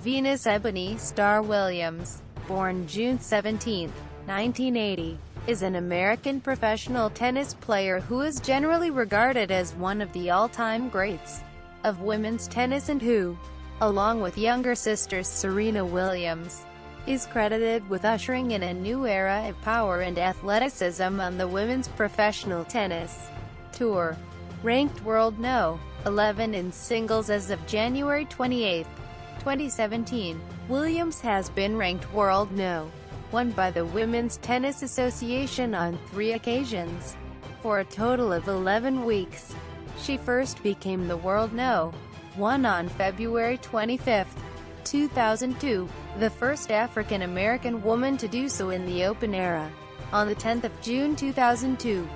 Venus Ebony Star Williams, born June 17, 1980, is an American professional tennis player who is generally regarded as one of the all-time greats of women's tennis and who, along with younger sisters Serena Williams, is credited with ushering in a new era of power and athleticism on the women's professional tennis tour. Ranked World No. 11 in singles as of January 28, 2017, Williams has been ranked World No. 1 by the Women's Tennis Association on 3 occasions. For a total of 11 weeks. She first became the World No. 1 on February 25, 2002, the first African-American woman to do so in the Open era. On the 10th of June 2002,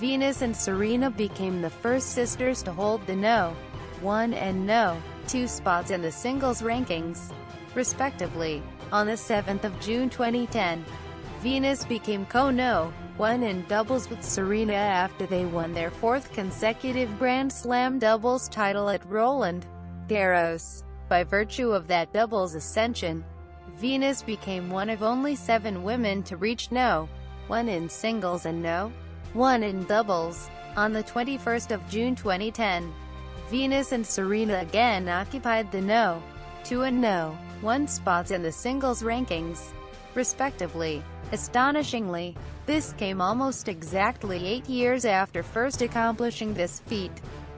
Venus and Serena became the first sisters to hold the No. 1 and No. 2 spots in the singles rankings, respectively. On the 7th of June 2010, Venus became co-No. 1 in doubles with Serena after they won their 4th consecutive Grand Slam doubles title at Roland Garros. By virtue of that doubles ascension, Venus became one of only 7 women to reach No. 1 in singles and No. 1 in doubles. On the 21st of June 2010, Venus and Serena again occupied the No. 2 and No. 1 spots in the singles rankings, respectively. Astonishingly, this came almost exactly 8 years after first accomplishing this feat.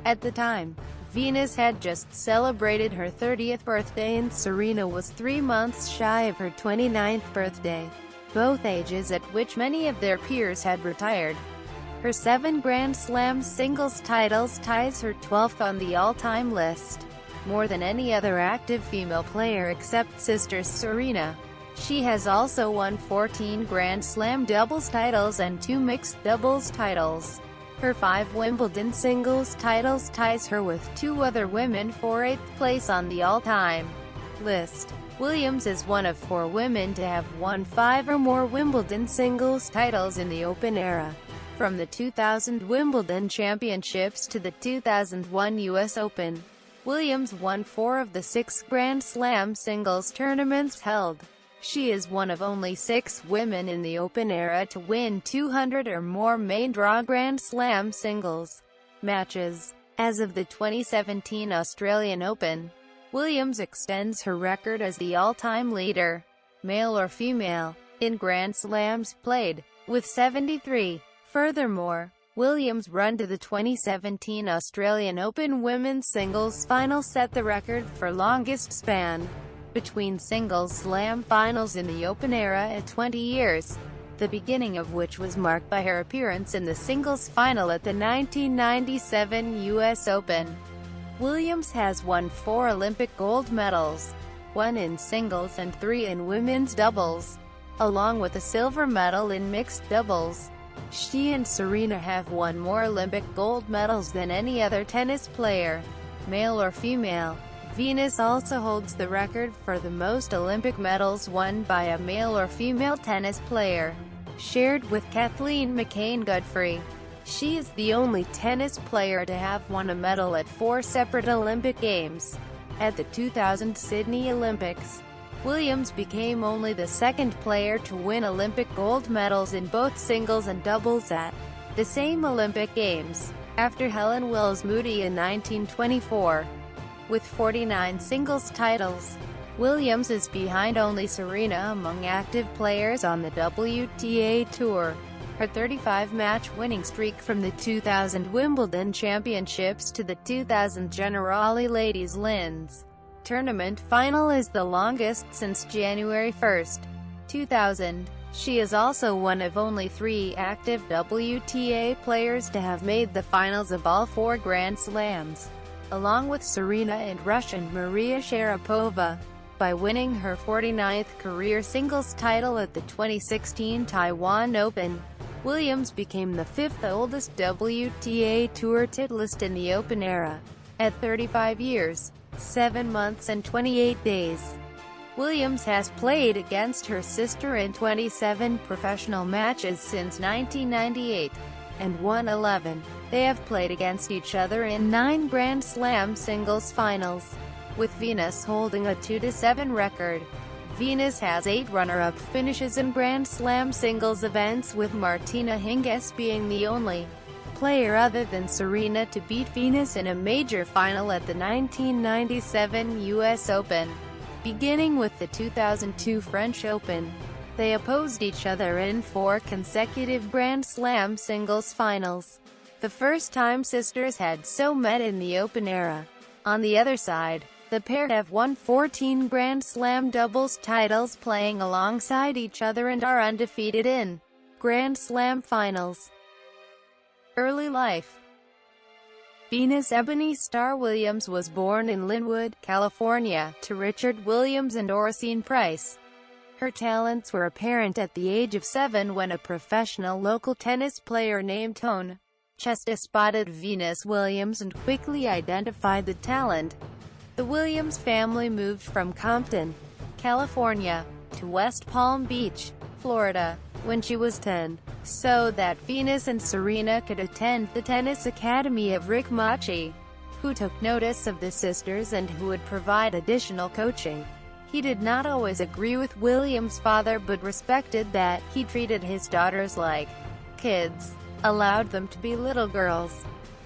At the time, Venus had just celebrated her 30th birthday and Serena was 3 months shy of her 29th birthday, both ages at which many of their peers had retired. Her 7 Grand Slam singles titles ties her 12th on the all-time list, more than any other active female player except sisters Serena. She has also won 14 Grand Slam doubles titles and 2 mixed doubles titles. Her 5 Wimbledon singles titles ties her with 2 other women for 8th place on the all-time list. Williams is one of 4 women to have won 5 or more Wimbledon singles titles in the Open era. From the 2000 Wimbledon Championships to the 2001 U.S. Open, Williams won 4 of the 6 Grand Slam singles tournaments held. She is one of only 6 women in the Open era to win 200 or more main draw Grand Slam singles matches. As of the 2017 Australian Open, Williams extends her record as the all-time leader, male or female, in Grand Slams played, with 73. Furthermore, Williams' run to the 2017 Australian Open women's singles final set the record for longest span between singles slam finals in the Open era at 20 years, the beginning of which was marked by her appearance in the singles final at the 1997 U.S. Open. Williams has won 4 Olympic gold medals, 1 in singles and 3 in women's doubles, along with a silver medal in mixed doubles. She and Serena have won more Olympic gold medals than any other tennis player, male or female. Venus also holds the record for the most Olympic medals won by a male or female tennis player, shared with Kathleen McCain-Godfrey. She is the only tennis player to have won a medal at 4 separate Olympic Games. At the 2000 Sydney Olympics, Williams became only the 2nd player to win Olympic gold medals in both singles and doubles at the same Olympic Games, after Helen Wills Moody in 1924. With 49 singles titles, Williams is behind only Serena among active players on the WTA Tour. Her 35-match winning streak from the 2000 Wimbledon Championships to the 2000 Generali Ladies Linz Tournament final is the longest since January 1, 2000. She is also one of only 3 active WTA players to have made the finals of all 4 Grand Slams, along with Serena and Russian Maria Sharapova, by winning her 49th career singles title at the 2016 Taiwan Open. Williams became the 5th oldest WTA Tour titleist in the Open era, at 35 years, 7 months and 28 days. Williams has played against her sister in 27 professional matches since 1998, and won 11. They have played against each other in 9 Grand Slam singles finals. with Venus holding a 2-7 record. Venus has 8 runner-up finishes in Grand Slam singles events, with Martina Hingis being the only player other than Serena to beat Venus in a major final at the 1997 U.S. Open. Beginning with the 2002 French Open, they opposed each other in 4 consecutive Grand Slam singles finals, the first time sisters had so met in the Open era. On the other side, the pair have won 14 Grand Slam doubles titles playing alongside each other and are undefeated in Grand Slam finals. Early life. Venus Ebony Star Williams was born in Linwood, California, to Richard Williams and Oracene Price. Her talents were apparent at the age of 7 when a professional local tennis player named Tone Chesta spotted Venus Williams and quickly identified the talent. The Williams family moved from Compton, California, to West Palm Beach, Florida, when she was 10, so that Venus and Serena could attend the tennis academy of Rick Machi, who took notice of the sisters and who would provide additional coaching. He did not always agree with Williams' father but respected that he treated his daughters like kids, allowed them to be little girls.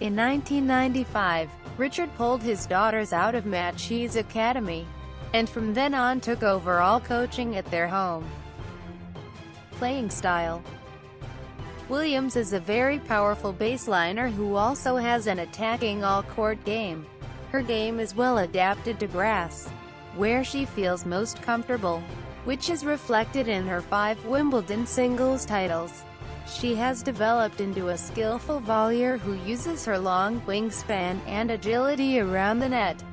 In 1995, Richard pulled his daughters out of Machi's academy, and from then on took over all coaching at their home. Playing style. Williams is a very powerful baseliner who also has an attacking all-court game. Her game is well adapted to grass, where she feels most comfortable, which is reflected in her 5 Wimbledon singles titles. She has developed into a skillful volleyer who uses her long wingspan and agility around the net.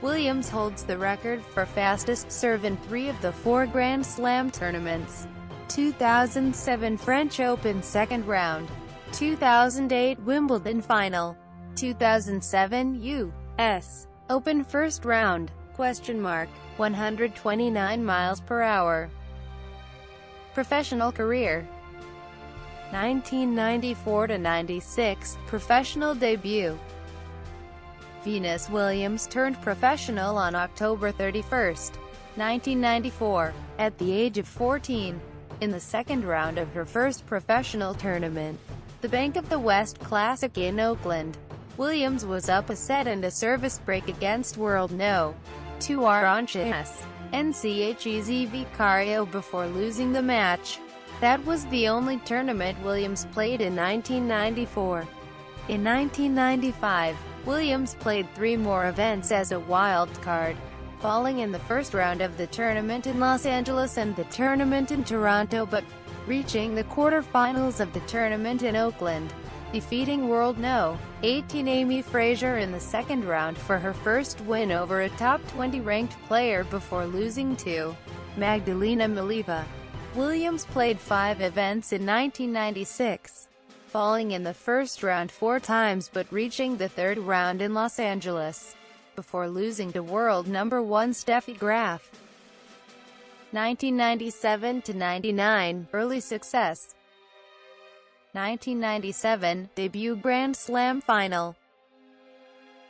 Williams holds the record for fastest serve in 3 of the 4 Grand Slam tournaments: 2007 French Open second round, 2008 Wimbledon final, 2007 U.S. Open first round, 129 miles per hour. Professional career. 1994–96, professional debut. Venus Williams turned professional on October 31, 1994, at the age of 14, in the second round of her first professional tournament, the Bank of the West Classic in Oakland. Williams was up a set and a service break against world No. 2 Aranches Nchez Vicario before losing the match. That was the only tournament Williams played in 1994. In 1995, Williams played 3 more events as a wild card, falling in the first round of the tournament in Los Angeles and the tournament in Toronto, but reaching the quarterfinals of the tournament in Oakland, defeating world No. 18 Amy Frazier in the second round for her first win over a top 20 ranked player before losing to Magdalena Maliva. Williams played 5 events in 1996, falling in the first round 4 times but reaching the third round in Los Angeles, before losing to world number 1 Steffi Graf. 1997–99, early success. 1997, debut Grand Slam final.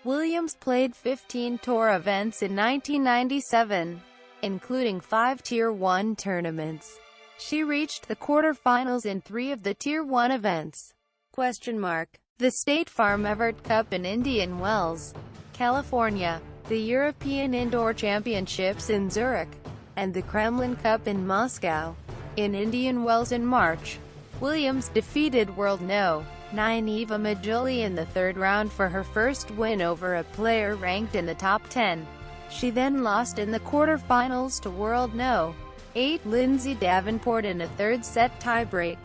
Williams played 15 tour events in 1997, including 5 Tier 1 tournaments. She reached the quarterfinals in 3 of the Tier 1 events. The State Farm Everett Cup in Indian Wells, California, the European Indoor Championships in Zurich, and the Kremlin Cup in Moscow. In Indian Wells in March, Williams defeated world No. 9 Eva Majoli in the third round for her first win over a player ranked in the top 10. She then lost in the quarterfinals to world No. 8 Lindsay Davenport in a third-set tiebreak.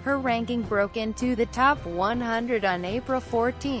Her ranking broke into the top 100 on April 14,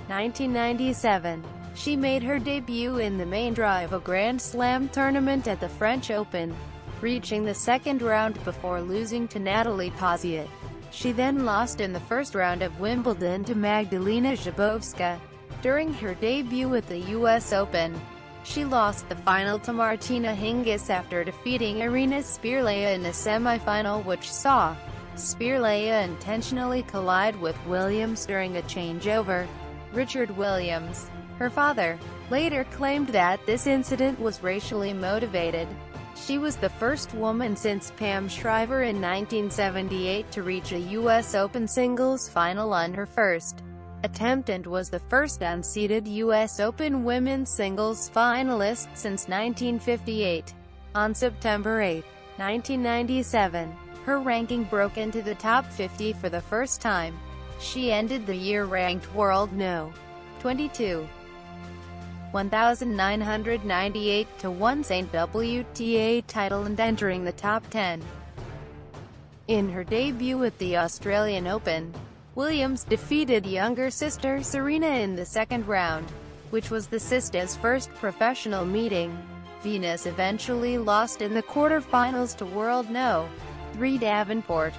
1997. She made her debut in the main draw of a Grand Slam tournament at the French Open, reaching the second round before losing to Natalie Poziet. She then lost in the first round of Wimbledon to Magdalena Zhabowska. During her debut at the U.S. Open, she lost the final to Martina Hingis after defeating Irina Spirlea in a semi-final, which saw Spirlea intentionally collide with Williams during a changeover. Richard Williams. Her father later claimed that this incident was racially motivated. She was the first woman since Pam Shriver in 1978 to reach a U.S. Open singles final on her first attempt and was the first unseeded U.S. Open women's singles finalist since 1958. On September 8, 1997, her ranking broke into the top 50 for the first time. She ended the year ranked World No. 22. 1,998 to one St. WTA title and entering the top 10. In her debut at the Australian Open, Williams defeated younger sister Serena in the second round, which was the sisters' first professional meeting. Venus eventually lost in the quarterfinals to World No. 3 Davenport.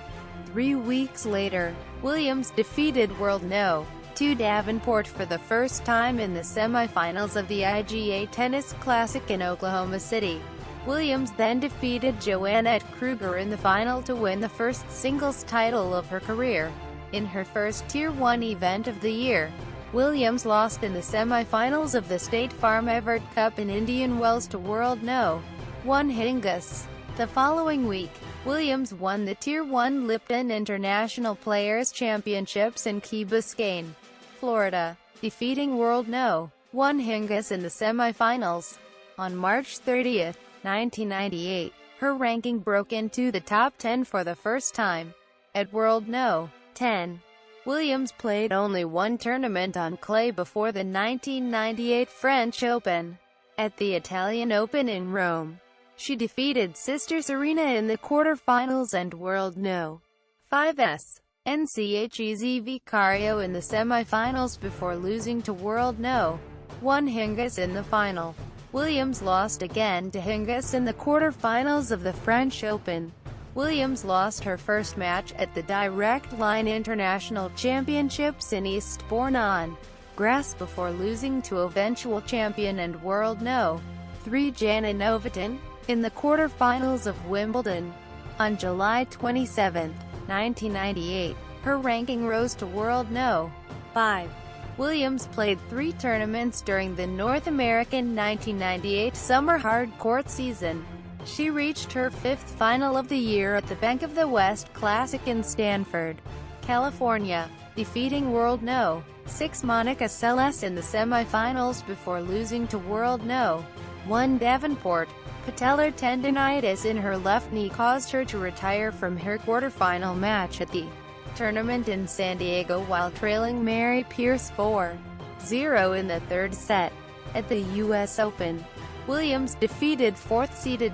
3 weeks later, Williams defeated World No. 2 Davenport for the first time in the semifinals of the IGA Tennis Classic in Oklahoma City. Williams then defeated Joannette Kruger in the final to win the first singles title of her career. In her first Tier 1 event of the year, Williams lost in the semifinals of the State Farm Everett Cup in Indian Wells to World No. 1 Hingis. The following week, Williams won the Tier 1 Lipton International Players Championships in Key Biscayne, Florida, defeating World No. 1 Hingis in the semifinals. On March 30, 1998, her ranking broke into the top 10 for the first time. At World No. 10, Williams played only one tournament on clay before the 1998 French Open. At the Italian Open in Rome, she defeated sister Serena in the quarterfinals and World No. 5's Nchez Vicario in the semifinals before losing to World No. 1 Hingis in the final. Williams lost again to Hingis in the quarterfinals of the French Open. Williams lost her first match at the Direct Line International Championships in Eastbourne on grass before losing to eventual champion and World No. 3 Jana Novatin in the quarterfinals of Wimbledon. On July 27, 1998, her ranking rose to World No. 5. Williams played 3 tournaments during the North American 1998 summer hard-court season. She reached her 5th final of the year at the Bank of the West Classic in Stanford, California, defeating World No. 6 Monica Seles in the semifinals before losing to World No. 1 Davenport. Patellar tendinitis in her left knee caused her to retire from her quarterfinal match at the tournament in San Diego while trailing Mary Pierce 4-0 in the third set. At the U.S. Open, Williams defeated 4th-seeded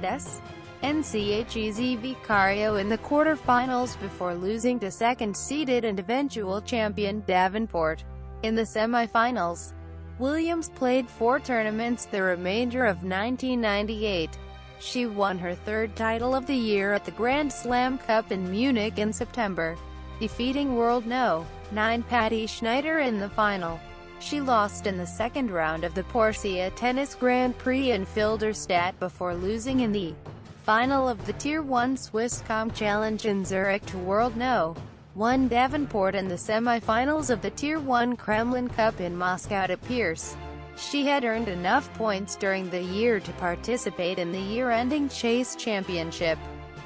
Nchez Vicario in the quarterfinals before losing to 2nd-seeded and eventual champion Davenport. In the semifinals, Williams played 4 tournaments the remainder of 1998. She won her 3rd title of the year at the Grand Slam Cup in Munich in September, defeating World No. 9 Patty Schneider in the final. She lost in the second round of the Porcia Tennis Grand Prix in Filderstadt before losing in the final of the Tier 1 Swisscom Challenge in Zurich to World No. 1 Davenport in the semifinals of the Tier 1 Kremlin Cup in Moscow to Pierce. She had earned enough points during the year to participate in the year-ending Chase Championship,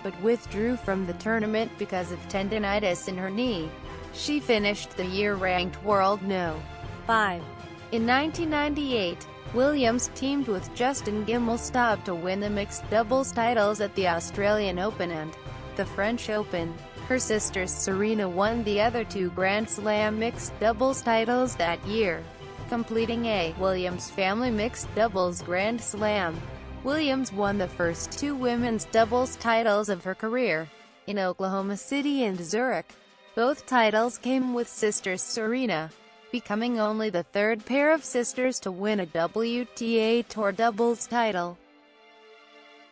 but withdrew from the tournament because of tendinitis in her knee. She finished the year ranked World No. 5. In 1998, Williams teamed with Justin Gimelstob to win the mixed doubles titles at the Australian Open and the French Open. Her sister Serena won the other 2 Grand Slam mixed doubles titles that year, completing a Williams family mixed doubles Grand Slam. Williams won the first 2 women's doubles titles of her career, in Oklahoma City and Zurich. Both titles came with sister Serena, becoming only the 3rd pair of sisters to win a WTA Tour doubles title.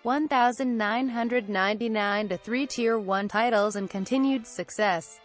1,999 to 3 Tier 1 titles and continued success.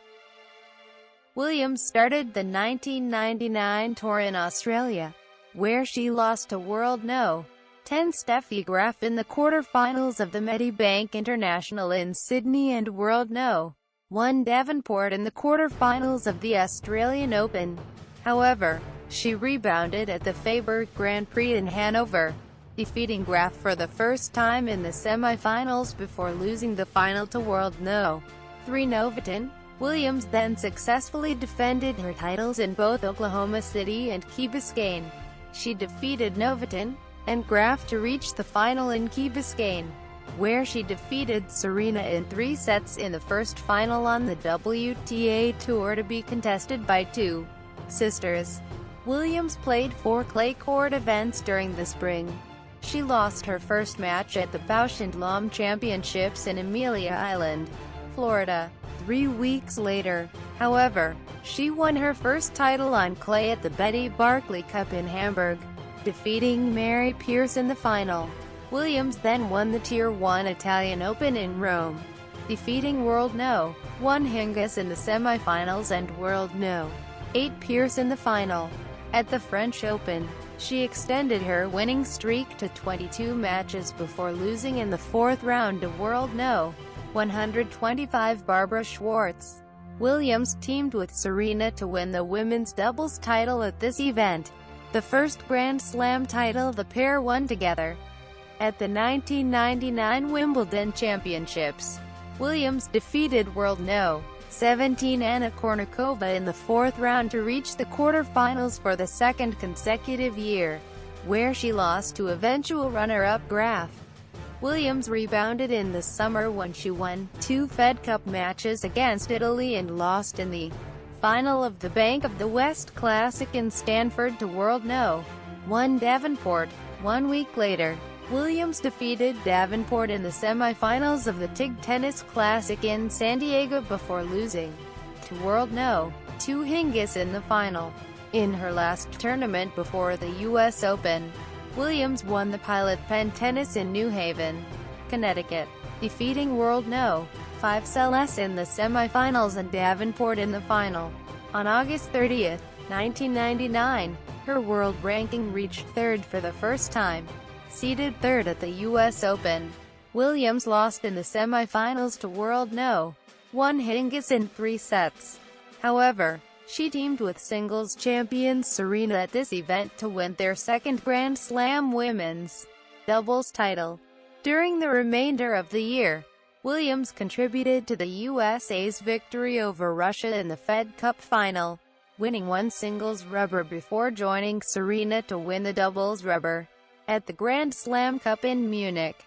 Williams started the 1999 tour in Australia, where she lost to World No. 10 Steffi Graf in the quarterfinals of the Medibank International in Sydney and World No. 1 Davenport in the quarterfinals of the Australian Open. However, She rebounded at the Freiburg Grand Prix in Hanover, defeating Graf for the first time in the semi-finals before losing the final to world No. 3 Novitin. Williams then successfully defended her titles in both Oklahoma City and Key Biscayne. She defeated Novitin and Graf to reach the final in Key Biscayne, where she defeated Serena in 3 sets in the first final on the WTA Tour to be contested by 2 sisters. Williams played 4 clay court events during the spring. She lost her first match at the Bausch & Lomb Championships in Amelia Island, Florida. 3 weeks later, however, she won her first title on clay at the Betty Barclay Cup in Hamburg, defeating Mary Pierce in the final. Williams then won the Tier 1 Italian Open in Rome, defeating World No. 1 Hingis in the semi-finals and World No. 8 Pierce in the final. At the French Open, she extended her winning streak to 22 matches before losing in the 4th round to World No. 125 Barbara Schwartz. Williams teamed with Serena to win the women's doubles title at this event, the first Grand Slam title the pair won together. At the 1999 Wimbledon Championships, Williams defeated World No. 17 Anna Kournikova in the 4th round to reach the quarterfinals for the second consecutive year, where she lost to eventual runner-up Graf. Williams rebounded in the summer when she won 2 Fed Cup matches against Italy and lost in the final of the Bank of the West Classic in Stanford to World No. 1 Davenport. 1 week later, Williams defeated Davenport in the semi-finals of the TIG Tennis Classic in San Diego before losing to World No. 2 Hingis in the final. In her last tournament before the U.S. Open, Williams won the Pilot Pen Tennis in New Haven, Connecticut, defeating World No. 5 Celeste in the semi-finals and Davenport in the final. On August 30, 1999, her world ranking reached 3rd for the first time, seeded 3rd at the U.S. Open. Williams lost in the semi-finals to World No. 1 Hingis in 3 sets. However, she teamed with singles champion Serena at this event to win their second Grand Slam women's doubles title. During the remainder of the year, Williams contributed to the USA's victory over Russia in the Fed Cup final, winning 1 singles rubber before joining Serena to win the doubles rubber. At the Grand Slam Cup in Munich,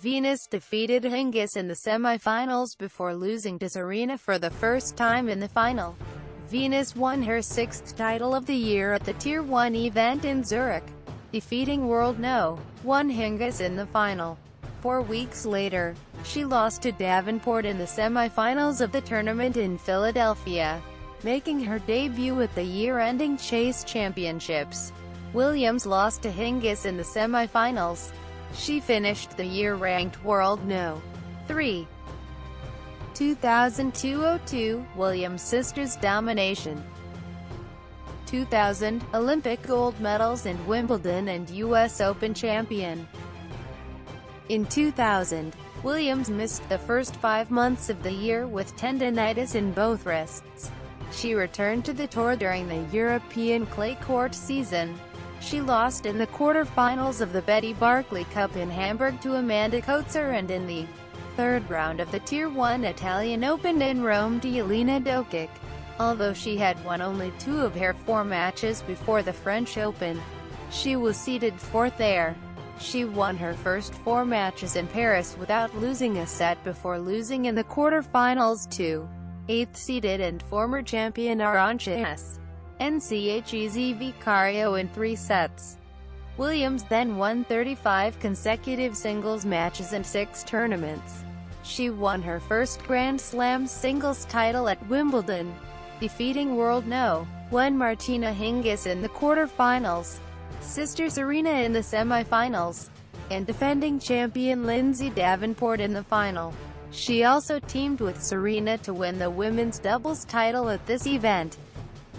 Venus defeated Hingis in the semi-finals before losing to Serena for the first time in the final. Venus won her 6th title of the year at the Tier 1 event in Zurich, defeating World No. 1 Hingis in the final. 4 weeks later, she lost to Davenport in the semi-finals of the tournament in Philadelphia, making her debut at the year-ending Chase Championships. Williams lost to Hingis in the semi-finals. She finished the year ranked World No. 3. 2002-02 Williams sisters domination. 2000 Olympic gold medals and Wimbledon and U.S. Open champion. In 2000, Williams missed the first 5 months of the year with tendinitis in both wrists. She returned to the tour during the European clay court season. She lost in the quarterfinals of the Betty Barclay Cup in Hamburg to Amanda Coetzer and in the 3rd round of the Tier 1 Italian Open in Rome to Jelena Dokic. Although she had won only 2 of her 4 matches before the French Open, she was seeded 4th there. She won her first 4 matches in Paris without losing a set before losing in the quarterfinals to 8th-seeded and former champion Arantxa Nchez Vicario in 3 sets. Williams then won 35 consecutive singles matches and 6 tournaments. She won her first Grand Slam singles title at Wimbledon, defeating World No. 1 Martina Hingis in the quarterfinals, sister Serena in the semi-finals, and defending champion Lindsay Davenport in the final. She also teamed with Serena to win the women's doubles title at this event.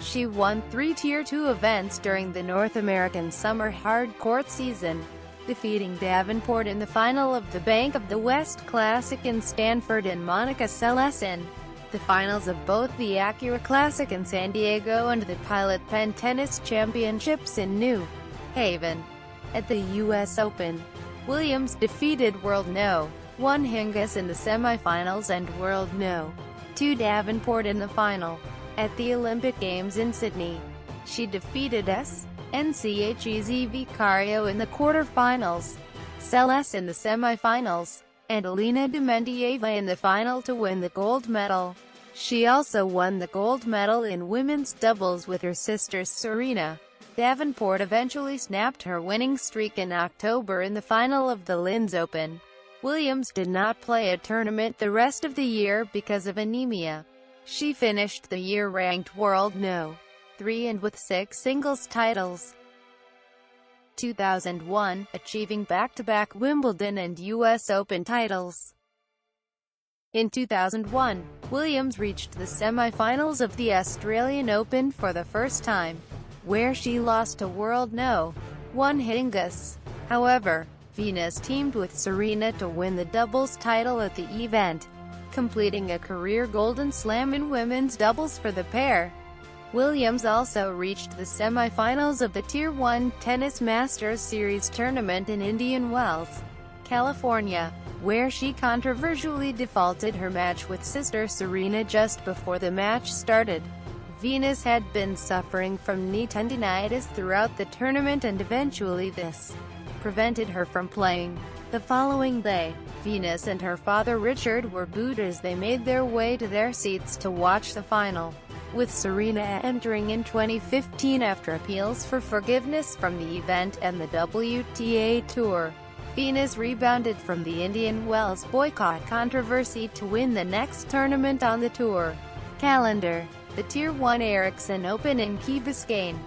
She won 3 Tier 2 events during the North American Summer Hard Court season, defeating Davenport in the final of the Bank of the West Classic in Stanford and Monica Seles in the finals of both the Acura Classic in San Diego and the Pilot Pen Tennis Championships in New Haven. At the U.S. Open, Williams defeated World No. 1 Hingis in the semifinals and World No. 2 Davenport in the final. At the Olympic Games in Sydney, she defeated Nchez Vicario in the quarterfinals, Celeste in the semifinals, and Alina Dementieva in the final to win the gold medal. She also won the gold medal in women's doubles with her sister Serena. Davenport eventually snapped her winning streak in October in the final of the Linz Open. Williams did not play a tournament the rest of the year because of anemia. She finished the year ranked World No. 3 and with 6 singles titles. 2001, achieving back-to-back Wimbledon and U.S. Open titles. In 2001, Williams reached the semi-finals of the Australian Open for the first time, where she lost to World No. 1 Hingis. However, Venus teamed with Serena to win the doubles title at the event, completing a career Golden Slam in women's doubles for the pair. Williams also reached the semi-finals of the Tier 1 Tennis Masters Series tournament in Indian Wells, California, where she controversially defaulted her match with sister Serena just before the match started. Venus had been suffering from knee tendinitis throughout the tournament and eventually this prevented her from playing. The following day, Venus and her father Richard were booed as they made their way to their seats to watch the final, with Serena entering in 2015 after appeals for forgiveness from the event and the WTA Tour. Venus rebounded from the Indian Wells boycott controversy to win the next tournament on the tour calendar, the Tier 1 Ericsson Open in Key Biscayne,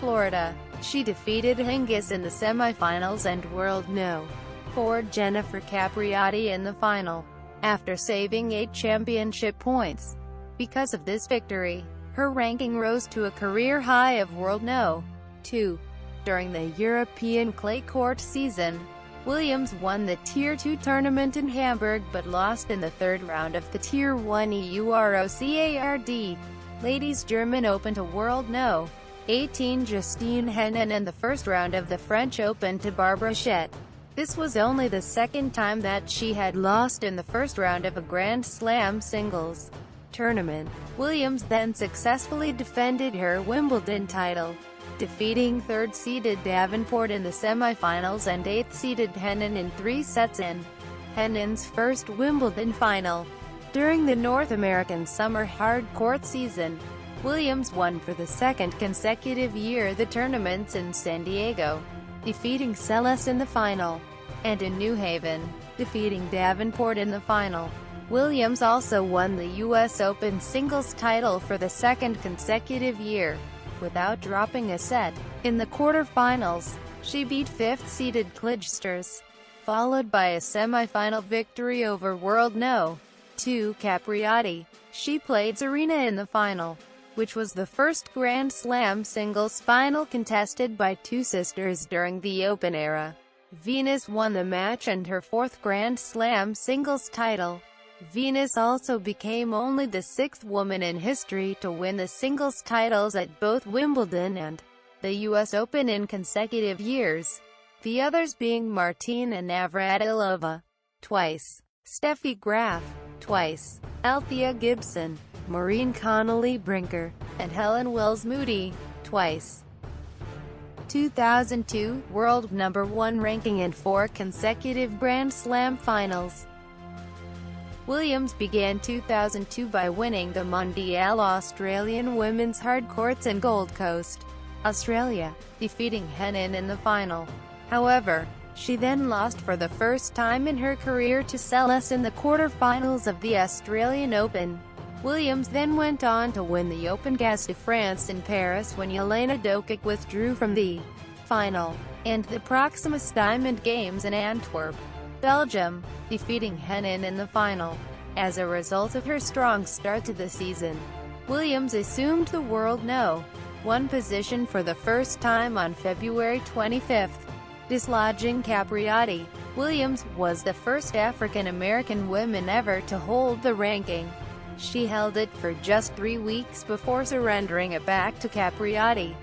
Florida. She defeated Hingis in the semifinals and World No. 4 Jennifer Capriati in the final, after saving 8 championship points. Because of this victory, her ranking rose to a career high of World No. 2. During the European clay court season, Williams won the Tier 2 tournament in Hamburg but lost in the third round of the Tier 1 EUROCARD Ladies German Open to World No. 18 Justine Henin and the first round of the French Open to Barbara Schett. This was only the second time that she had lost in the first round of a Grand Slam singles tournament. Williams then successfully defended her Wimbledon title, defeating third-seeded Davenport in the semifinals and eighth-seeded Henin in 3 sets in Henin's first Wimbledon final. During the North American summer hard court season, Williams won for the second consecutive year the tournaments in San Diego, defeating Celeste in the final, and in New Haven, defeating Davenport in the final. Williams also won the U.S. Open singles title for the second consecutive year, without dropping a set. In the quarterfinals, she beat 5th-seeded Clijsters, followed by a semifinal victory over World No. 2 Capriati. She played Serena in the final, which was the first Grand Slam singles final contested by two sisters during the Open era. Venus won the match and her 4th Grand Slam singles title. Venus also became only the 6th woman in history to win the singles titles at both Wimbledon and the U.S. Open in consecutive years, the others being Martina Navratilova, twice, Steffi Graf, twice, Althea Gibson, Maureen Connolly Brinker, and Helen Wells Moody, twice. 2002, world number 1 ranking and 4 consecutive Grand Slam finals. Williams began 2002 by winning the Mondial Australian Women's Hard Courts in Gold Coast, Australia, defeating Henin in the final. However, she then lost for the first time in her career to Celeste in the quarterfinals of the Australian Open. Williams then went on to win the Open Gaz de France in Paris when Jelena Dokic withdrew from the final, and the Proximus Diamond Games in Antwerp, Belgium, defeating Henin in the final. As a result of her strong start to the season, Williams assumed the World No. 1 position for the first time on February 25, dislodging Capriati. Williams was the first African-American woman ever to hold the ranking. She held it for just 3 weeks before surrendering it back to Capriati.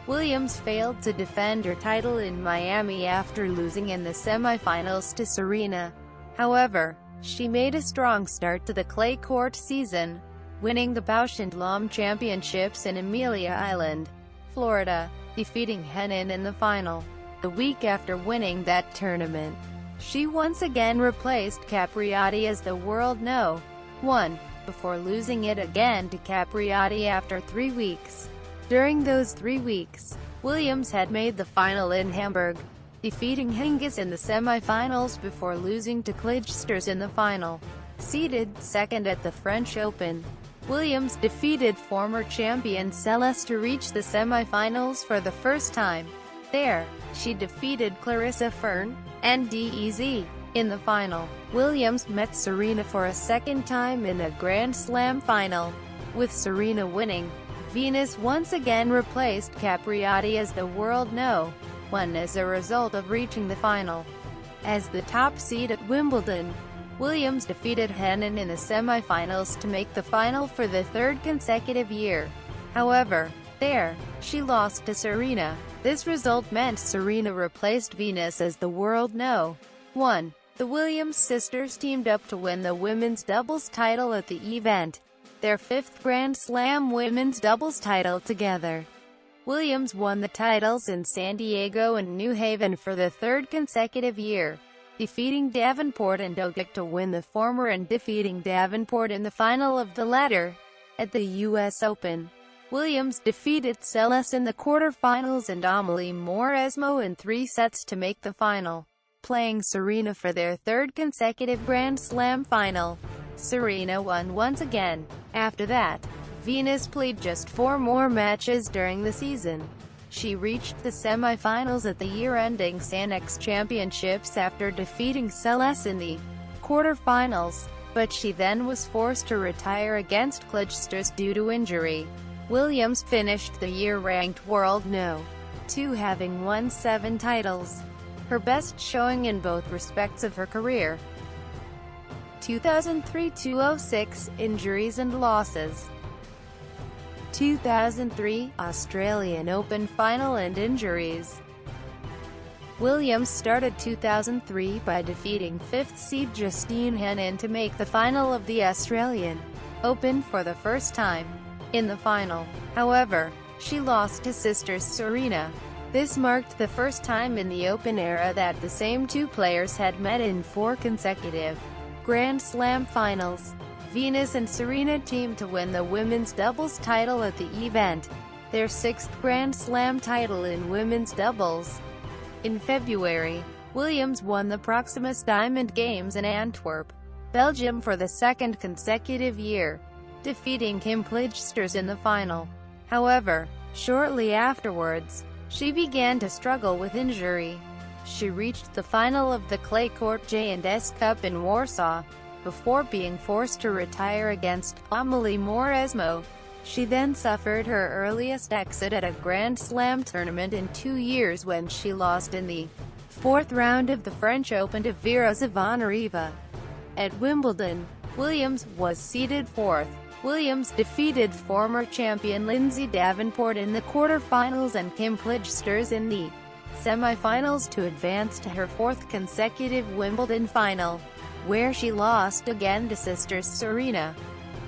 Williams failed to defend her title in Miami after losing in the semifinals to Serena. However, she made a strong start to the clay court season, winning the Bausch & Lomb Championships in Amelia Island, Florida, defeating Henin in the final. The week after winning that tournament, she once again replaced Capriati as the world No. 1, before losing it again to Capriati after 3 weeks. During those 3 weeks, Williams had made the final in Hamburg, defeating Hingis in the semifinals before losing to Clijsters in the final. Seeded second at the French Open, Williams defeated former champion Celeste to reach the semifinals for the first time. There, she defeated Clarissa Fern and DEZ. In the final, Williams met Serena for a second time in a Grand Slam final, with Serena winning. Venus once again replaced Capriati as the world No. 1 as a result of reaching the final. As the top seed at Wimbledon, Williams defeated Henin in the semifinals to make the final for the third consecutive year. However, there, she lost to Serena. This result meant Serena replaced Venus as the world No. 1. The Williams sisters teamed up to win the women's doubles title at the event, their 5th Grand Slam women's doubles title together. Williams won the titles in San Diego and New Haven for the third consecutive year, defeating Davenport and Dogic to win the former and defeating Davenport in the final of the latter. At the U.S. Open, Williams defeated Celeste in the quarterfinals and Amelie Mauresmo in 3 sets to make the final, playing Serena for their third consecutive Grand Slam final. Serena won once again. After that, Venus played just 4 more matches during the season. She reached the semifinals at the year-ending Sanex Championships after defeating Celeste in the quarterfinals, but she then was forced to retire against Clijsters due to injury. Williams finished the year ranked world No. 2, having won 7 titles, her best showing in both respects of her career. 2003-2006, injuries and losses. 2003, Australian Open final and injuries. Williams started 2003 by defeating 5th seed Justine Henin to make the final of the Australian Open for the first time. In the final, however, she lost to sisters Serena. This marked the first time in the Open era that the same 2 players had met in 4 consecutive Grand Slam finals. Venus and Serena teamed to win the women's doubles title at the event, their 6th Grand Slam title in women's doubles. In February, Williams won the Proximus Diamond Games in Antwerp, Belgium for the 2nd consecutive year, defeating Kim Clijsters in the final. However, shortly afterwards, she began to struggle with injury. She reached the final of the clay court J&S Cup in Warsaw, before being forced to retire against Amelie Mauresmo. She then suffered her earliest exit at a Grand Slam tournament in 2 years when she lost in the 4th round of the French Open to Vera Zvonareva. At Wimbledon, Williams was seeded 4th. Williams defeated former champion Lindsay Davenport in the quarterfinals and Kim Clijsters in the semifinals to advance to her 4th consecutive Wimbledon final, where she lost again to sisters Serena.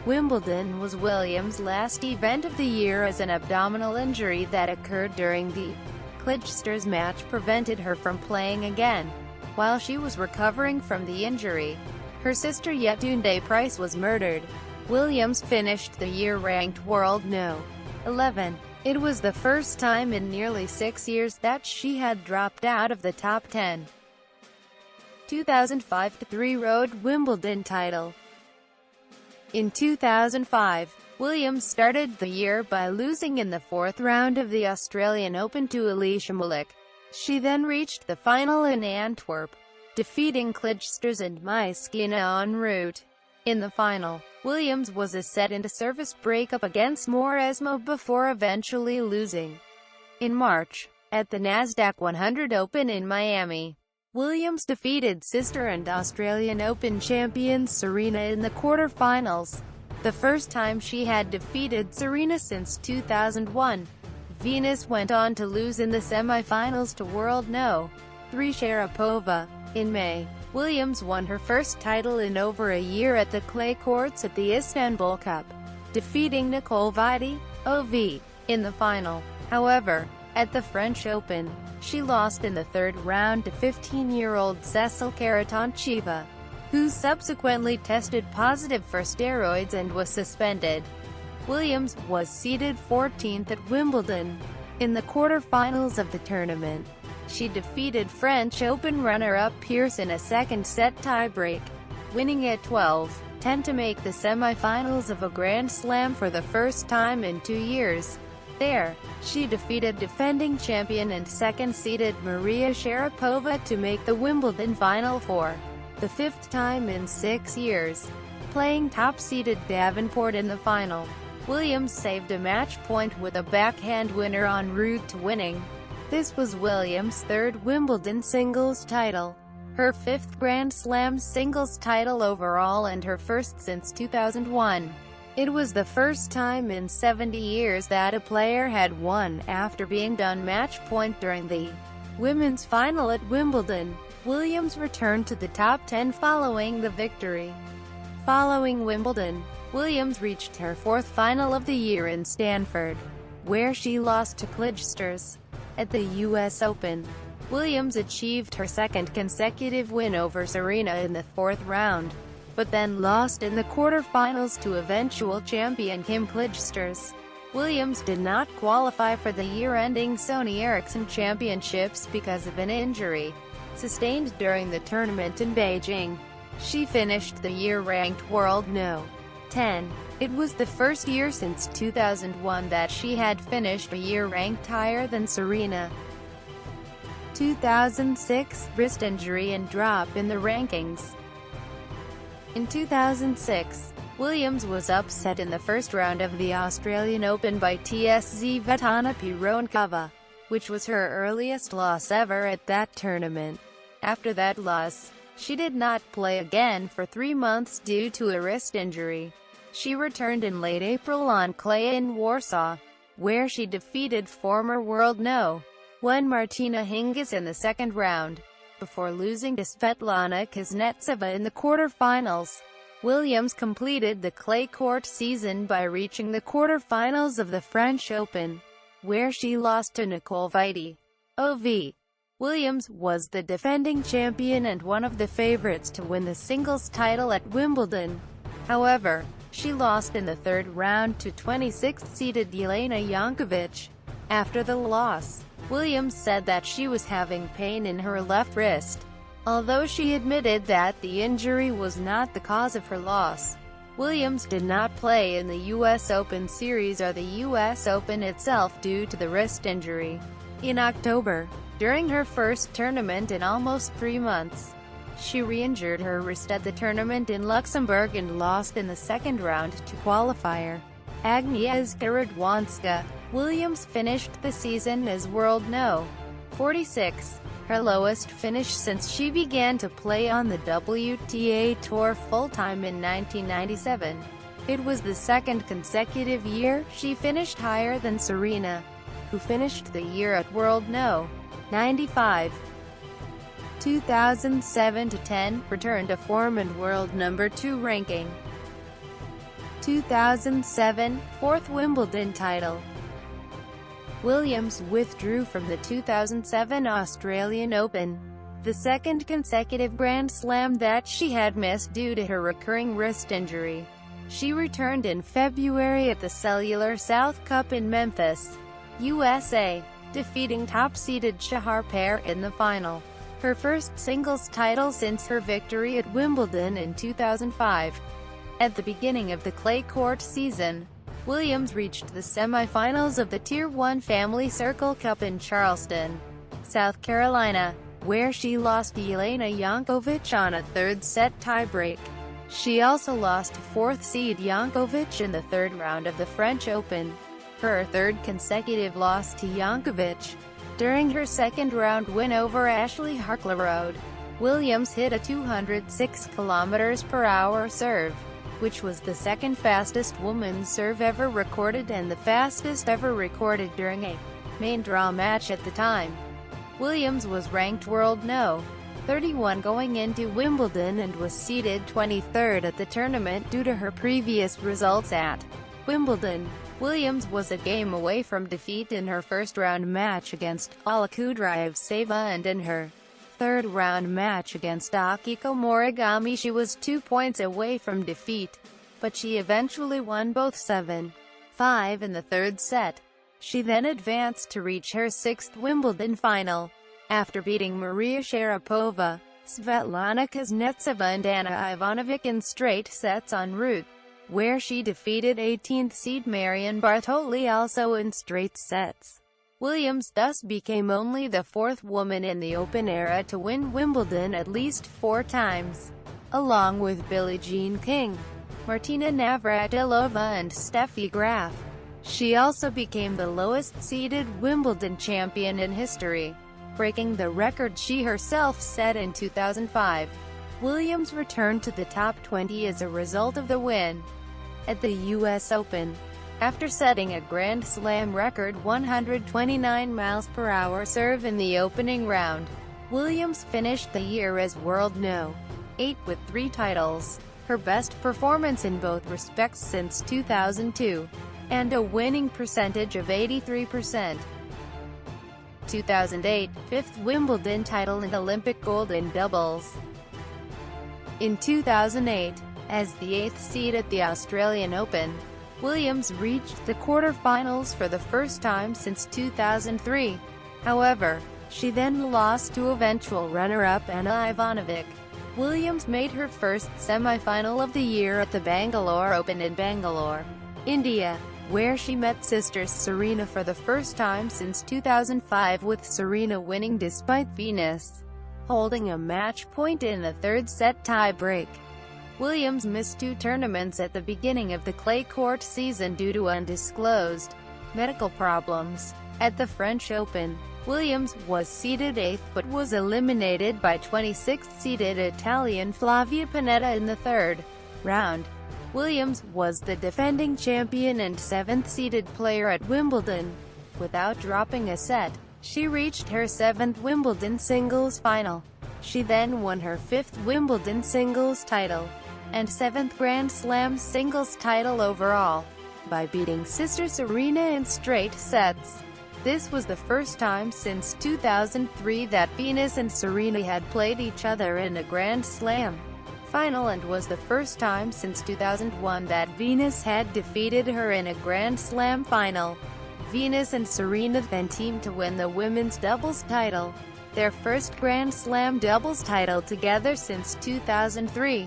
Wimbledon was Williams' last event of the year as an abdominal injury that occurred during the Clijsters match prevented her from playing again. While she was recovering from the injury, her sister Yetunde Price was murdered. Williams finished the year ranked world No. 11. It was the first time in nearly 6 years that she had dropped out of the top 10. 2005-3 Road Wimbledon title. In 2005, Williams started the year by losing in the 4th round of the Australian Open to Alicia Malik. She then reached the final in Antwerp, defeating Clijsters and Myskina en route. In the final, Williams was a set-into-service breakup against Mauresmo before eventually losing. In March, at the Nasdaq 100 Open in Miami, Williams defeated sister and Australian Open champion Serena in the quarterfinals. the first time she had defeated Serena since 2001. Venus went on to lose in the semifinals to world No. 3 Sharapova. In May, Williams won her first title in over a year at the clay courts at the Istanbul Cup, defeating Nicole Vidi, OV, in the final. However, at the French Open, she lost in the third round to 15-year-old Cecile Karatancheva, who subsequently tested positive for steroids and was suspended. Williams was seeded 14th at Wimbledon. In the quarter-finals of the tournament, she defeated French Open runner-up Pearce in a second-set tiebreak, winning at 12-10 to make the semi-finals of a Grand Slam for the first time in 2 years. There, she defeated defending champion and second-seeded Maria Sharapova to make the Wimbledon final for the 5th time in 6 years. Playing top-seeded Davenport in the final, Williams saved a match point with a backhand winner en route to winning. This was Williams' third Wimbledon singles title, her 5th Grand Slam singles title overall and her first since 2001. It was the first time in 70 years that a player had won after being done match point during the women's final at Wimbledon. Williams returned to the top 10 following the victory. Following Wimbledon, Williams reached her 4th final of the year in Stanford, where she lost to Clijsters. At the U.S. Open, Williams achieved her second consecutive win over Serena in the 4th round, but then lost in the quarterfinals to eventual champion Kim Clijsters. Williams did not qualify for the year-ending Sony Ericsson Championships because of an injury sustained during the tournament in Beijing. She finished the year ranked world No. 10. It was the first year since 2001 that she had finished a year ranked higher than Serena. 2006, wrist injury and drop in the rankings. In 2006, Williams was upset in the first round of the Australian Open by Tsvetlana Pironkova, which was her earliest loss ever at that tournament. After that loss, she did not play again for 3 months due to a wrist injury. She returned in late April on clay in Warsaw, where she defeated former world No. 1 Martina Hingis in the second round, before losing to Svetlana Kuznetsova in the quarterfinals. Williams completed the clay court season by reaching the quarterfinals of the French Open, where she lost to Nicole Vidi, OV. Williams was the defending champion and one of the favorites to win the singles title at Wimbledon. However, she lost in the third round to 26th-seeded Jelena Jankovic. After the loss, Williams said that she was having pain in her left wrist. Although she admitted that the injury was not the cause of her loss, Williams did not play in the U.S. Open Series or the U.S. Open itself due to the wrist injury. In October, during her first tournament in almost 3 months, she re-injured her wrist at the tournament in Luxembourg and lost in the second round to qualifier Agnieszka Radwanska. Williams finished the season as world No. 46, her lowest finish since she began to play on the WTA Tour full-time in 1997. It was the second consecutive year she finished higher than Serena, who finished the year at world No. 95. 2007-10, returned to form and world number 2 ranking. 2007, 4th Wimbledon title. Williams withdrew from the 2007 Australian Open, the second consecutive Grand Slam that she had missed due to her recurring wrist injury. She returned in February at the Cellular South Cup in Memphis, USA, defeating top-seeded Shahar Peer in the final, her first singles title since her victory at Wimbledon in 2005. At the beginning of the clay court season, Williams reached the semifinals of the Tier 1 Family Circle Cup in Charleston, South Carolina, where she lost to Jelena Jankovic on a third-set tiebreak. She also lost to 4th seed Jankovic in the third round of the French Open, her third consecutive loss to Jankovic. During her second-round win over Ashley Harklerode, Williams hit a 206 km/h serve, which was the second fastest women's serve ever recorded and the fastest ever recorded during a main draw match at the time. Williams was ranked world No. 31 going into Wimbledon and was seeded 23rd at the tournament due to her previous results at Wimbledon. Williams was a game away from defeat in her first-round match against Ala Kudraevtseva, and in her third-round match against Akiko Morigami she was 2 points away from defeat, but she eventually won both 7-5 in the third set. She then advanced to reach her sixth Wimbledon final, after beating Maria Sharapova, Svetlana Kuznetsova and Anna Ivanovic in straight sets en route, where she defeated 18th seed Marion Bartoli also in straight sets. Williams thus became only the fourth woman in the Open era to win Wimbledon at least 4 times, along with Billie Jean King, Martina Navratilova and Steffi Graf. She also became the lowest-seeded Wimbledon champion in history, breaking the record she herself set in 2005. Williams returned to the top 20 as a result of the win at the U.S. Open. After setting a Grand Slam record 129 mph serve in the opening round, Williams finished the year as world No. 8 with 3 titles, her best performance in both respects since 2002, and a winning percentage of 83%. 2008, 5th Wimbledon title and Olympic gold in doubles. In 2008, as the 8th seed at the Australian Open, Williams reached the quarter-finals for the first time since 2003. However, she then lost to eventual runner-up Anna Ivanovic. Williams made her first semi-final of the year at the Bangalore Open in Bangalore, India, where she met sisters Serena for the first time since 2005, with Serena winning despite Venus holding a match point in the third set tie-break. Williams missed 2 tournaments at the beginning of the clay court season due to undisclosed medical problems. At the French Open, Williams was seeded 8th but was eliminated by 26th-seeded Italian Flavia Pannetta in the third round. Williams was the defending champion and 7th-seeded player at Wimbledon. Without dropping a set, she reached her 7th Wimbledon singles final. She then won her 5th Wimbledon singles title, and 7th Grand Slam singles title overall, by beating sister Serena in straight sets. This was the first time since 2003 that Venus and Serena had played each other in a Grand Slam final, and was the first time since 2001 that Venus had defeated her in a Grand Slam final. Venus and Serena then teamed to win the women's doubles title, their first Grand Slam doubles title together since 2003.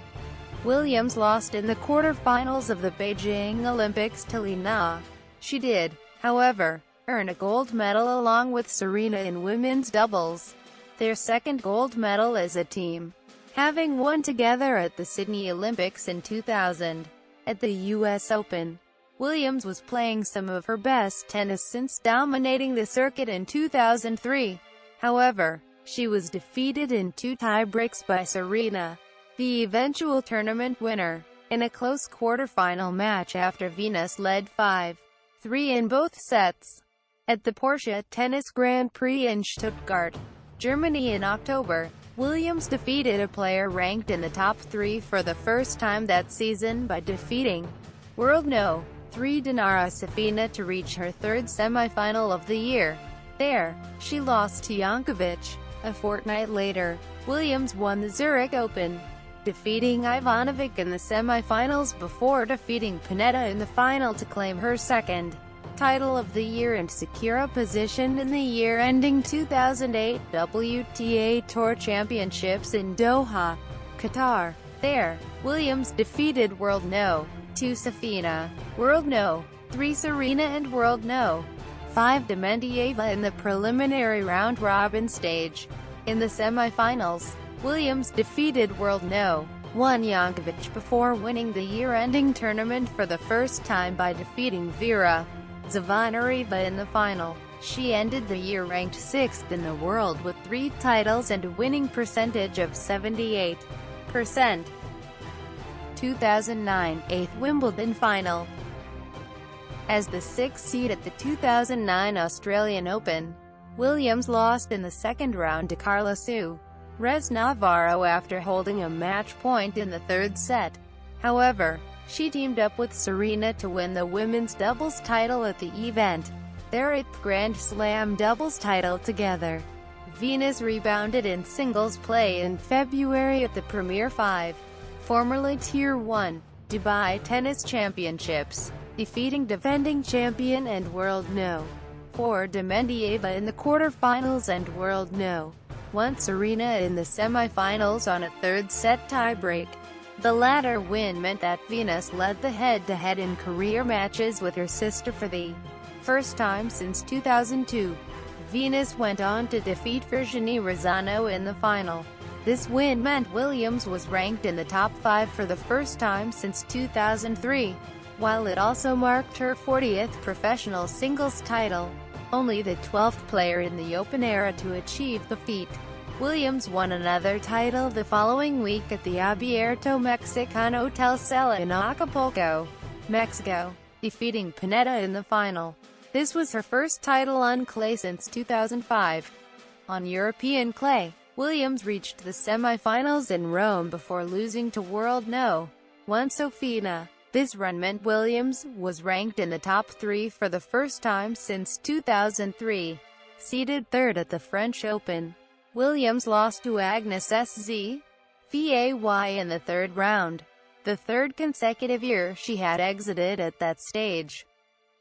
Williams lost in the quarter-finals of the Beijing Olympics to Li Na. She did, however, earn a gold medal along with Serena in women's doubles, their second gold medal as a team, having won together at the Sydney Olympics in 2000. At the U.S. Open, Williams was playing some of her best tennis since dominating the circuit in 2003. However, she was defeated in 2 tie-breaks by Serena, the eventual tournament winner, in a close quarter-final match after Venus led 5-3 in both sets. At the Porsche Tennis Grand Prix in Stuttgart, Germany in October, Williams defeated a player ranked in the top 3 for the first time that season by defeating world No. 3 Dinara Safina to reach her third semi-final of the year. There, she lost to Jankovic. A fortnight later, Williams won the Zurich Open, defeating Ivanovic in the semi-finals before defeating Pannetta in the final to claim her second title of the year and secure a position in the year-ending 2008 WTA Tour Championships in Doha, Qatar. There, Williams defeated world No. 2 Safina, world No. 3 Serena and world No. 5 Dementieva in the preliminary round-robin stage. In the semi-finals, Williams defeated world No. 1 Jankovic before winning the year-ending tournament for the first time by defeating Vera Zvonareva in the final. She ended the year ranked 6th in the world with 3 titles and a winning percentage of 78%. 2009 8th Wimbledon final. As the 6th seed at the 2009 Australian Open, Williams lost in the second round to Carlos Rez Navarro after holding a match point in the third set. However, she teamed up with Serena to win the women's doubles title at the event, their 8th Grand Slam doubles title together. Venus rebounded in singles play in February at the Premier 5, formerly Tier 1, Dubai Tennis Championships, defeating defending champion and world No. 4 Dementieva in the quarterfinals and world No. 1 Serena in the semifinals on a third-set tiebreak. The latter win meant that Venus led the head-to-head in career matches with her sister for the first time since 2002. Venus went on to defeat Virginie Razzano in the final. This win meant Williams was ranked in the top 5 for the first time since 2003, while it also marked her 40th professional singles title, only the 12th player in the Open era to achieve the feat. Williams won another title the following week at the Abierto Mexicano Telcel in Acapulco, Mexico, defeating Pennetta in the final. This was her first title on clay since 2005. On European clay, Williams reached the semifinals in Rome before losing to world No. 1 Sofina. This run meant Williams was ranked in the top 3 for the first time since 2003. Seeded third at the French Open, Williams lost to Agnes Szay in the third round, the third consecutive year she had exited at that stage.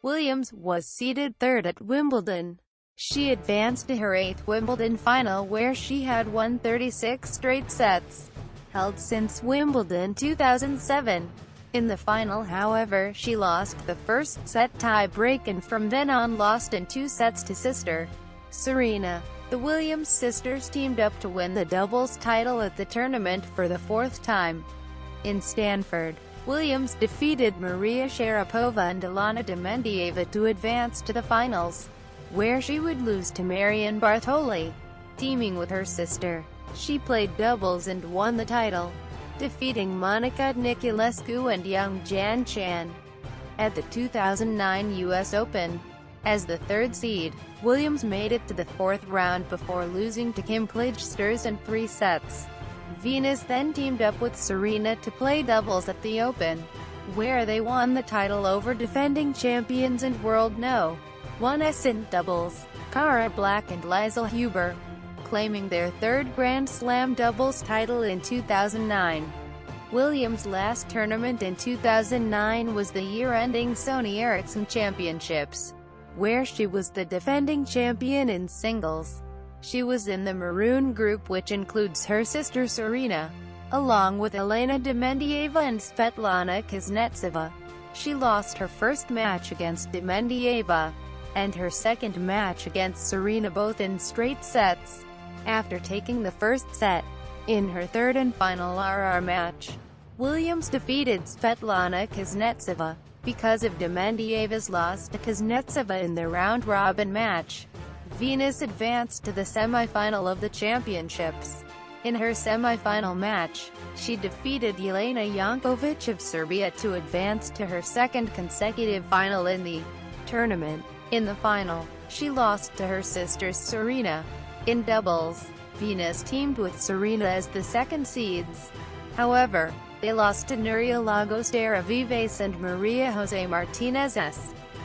Williams was seeded third at Wimbledon. She advanced to her 8th Wimbledon final where she had won 36 straight sets, held since Wimbledon 2007. In the final, however, she lost the first set tie-break and from then on lost in 2 sets to sister Serena. The Williams sisters teamed up to win the doubles title at the tournament for the 4th time. In Stanford, Williams defeated Maria Sharapova and Elena Dementieva to advance to the finals, where she would lose to Marion Bartoli. Teaming with her sister, she played doubles and won the title, defeating Monica Niculescu and Young Jan Chan. At the 2009 U.S. Open, as the 3rd seed, Williams made it to the 4th round before losing to Kim Clijsters in 3 sets. Venus then teamed up with Serena to play doubles at the Open, where they won the title over defending champions and world No. 1 in doubles, Cara Black and Liesl Huber, claiming their 3rd Grand Slam doubles title in 2009. Williams' last tournament in 2009 was the year-ending Sony Ericsson Championships, where she was the defending champion in singles. She was in the Maroon group, which includes her sister Serena, along with Elena Dementieva and Svetlana Kuznetsova. She lost her first match against Dementieva, and her second match against Serena, both in straight sets, after taking the first set. In her third and final RR match, Williams defeated Svetlana Kuznetsova. Because of Dementieva's loss to Kuznetsova in the round-robin match, Venus advanced to the semifinal of the championships. In her semifinal match, she defeated Jelena Jankovic of Serbia to advance to her second consecutive final in the tournament. In the final, she lost to her sister Serena. In doubles, Venus teamed with Serena as the second seeds. However, they lost to Nuria Llagostera Vives and Maria Jose Martinez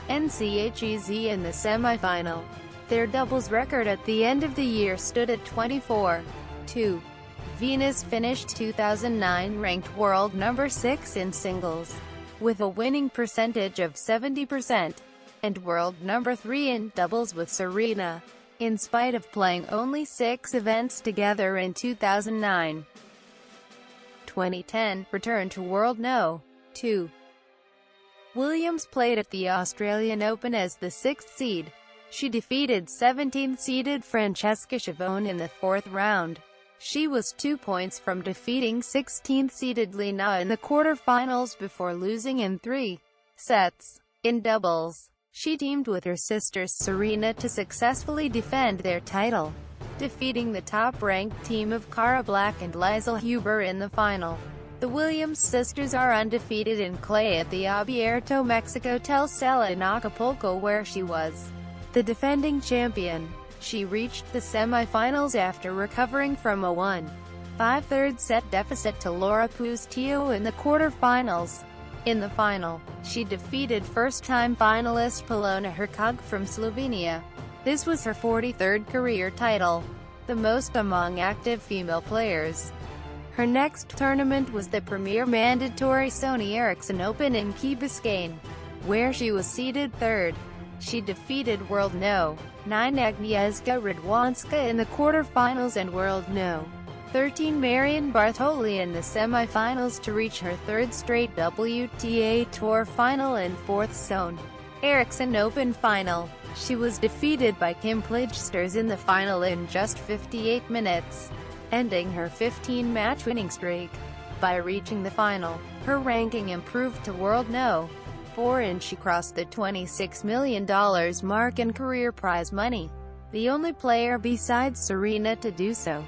Nchez in the semifinal. Their doubles record at the end of the year stood at 24-2. Venus finished 2009 ranked world number 6 in singles, with a winning percentage of 70%, and world number 3 in doubles with Serena, in spite of playing only 6 events together in 2009. 2010, return to World No. 2. Williams played at the Australian Open as the 6th seed. She defeated 17th-seeded Francesca Schiavone in the 4th round. She was 2 points from defeating 16th-seeded Lena in the quarterfinals before losing in 3 sets. In doubles, she teamed with her sister Serena to successfully defend their title, defeating the top-ranked team of Cara Black and Liesl Huber in the final. The Williams sisters are undefeated in clay at the Abierto Mexico Telcel in Acapulco, where she was the defending champion. She reached the semi-finals after recovering from a 1-5 third-set deficit to Laura Pustillo in the quarter-finals. In the final, she defeated first-time finalist Polona Hercog from Slovenia. This was her 43rd career title, the most among active female players. Her next tournament was the premier mandatory Sony Ericsson Open in Key Biscayne, where she was seeded third. She defeated World No. 9 Agnieszka Radwanska in the quarter-finals and World No. 13 Marion Bartoli in the semi-finals to reach her third straight WTA Tour final and fourth Sony Ericsson Open final. She was defeated by Kim Clijsters in the final in just 58 minutes, ending her 15-match winning streak. By reaching the final, her ranking improved to World No. 4 and she crossed the $26 million mark in career prize money, the only player besides Serena to do so.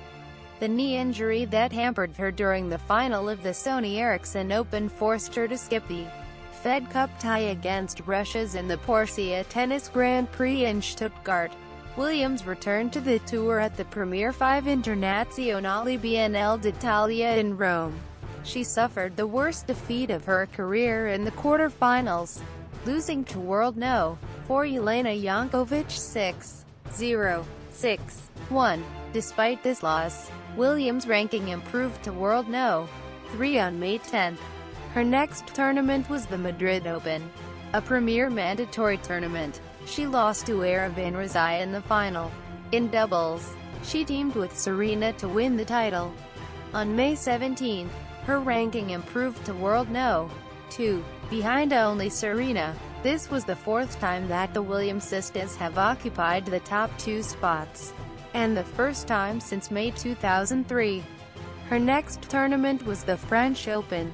The knee injury that hampered her during the final of the Sony Ericsson Open forced her to skip the Fed Cup tie against Russia's in the Porcia Tennis Grand Prix in Stuttgart. Williams returned to the tour at the Premier 5 Internazionale Biennale d'Italia in Rome. She suffered the worst defeat of her career in the quarter-finals, losing to World No. 4 Jelena Jankovic 6-0, 6-1. Despite this loss, Williams' ranking improved to World No. 3 on May 10. Her next tournament was the Madrid Open, a premier mandatory tournament. She lost to Erin Razai in the final. In doubles, she teamed with Serena to win the title. On May 17, her ranking improved to World No. 2, behind only Serena. This was the fourth time that the Williams sisters have occupied the top 2 spots, and the first time since May 2003. Her next tournament was the French Open,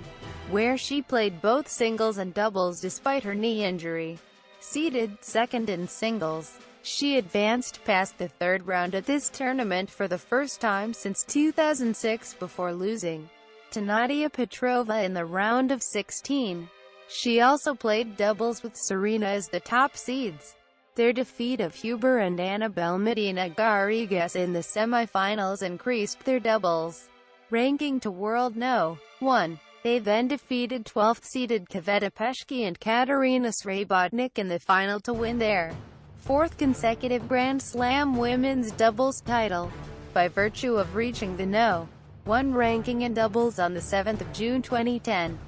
where she played both singles and doubles despite her knee injury. Seeded second in singles, she advanced past the third round at this tournament for the first time since 2006 before losing to Nadia Petrova in the round of 16. She also played doubles with Serena as the top seeds. Their defeat of Huber and Annabel Medina Garrigues in the semifinals increased their doubles ranking to World No. 1. They then defeated 12th-seeded Kaveta Peshki and Katerina Srebotnik in the final to win their fourth consecutive Grand Slam women's doubles title. By virtue of reaching the No. 1 ranking in doubles on the 7th of June 2010,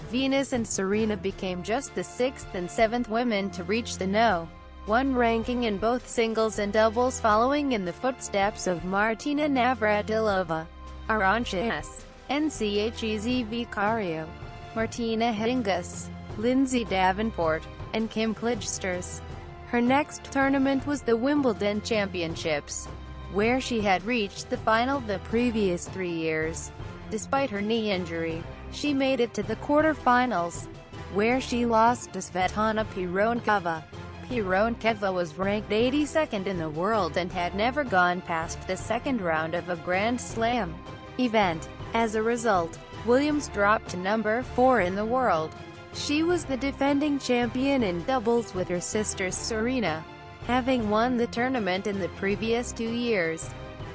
Venus and Serena became just the 6th and 7th women to reach the No. 1 ranking in both singles and doubles, following in the footsteps of Martina Navratilova, Arantxa S. Nchez Vicario, Martina Hingis, Lindsay Davenport, and Kim Clijsters. Her next tournament was the Wimbledon Championships, where she had reached the final the previous 3 years. Despite her knee injury, she made it to the quarter-finals, where she lost to Svetlana Pironkova. Pironkova was ranked 82nd in the world and had never gone past the second round of a Grand Slam event. As a result, Williams dropped to number 4 in the world. She was the defending champion in doubles with her sister Serena, having won the tournament in the previous 2 years.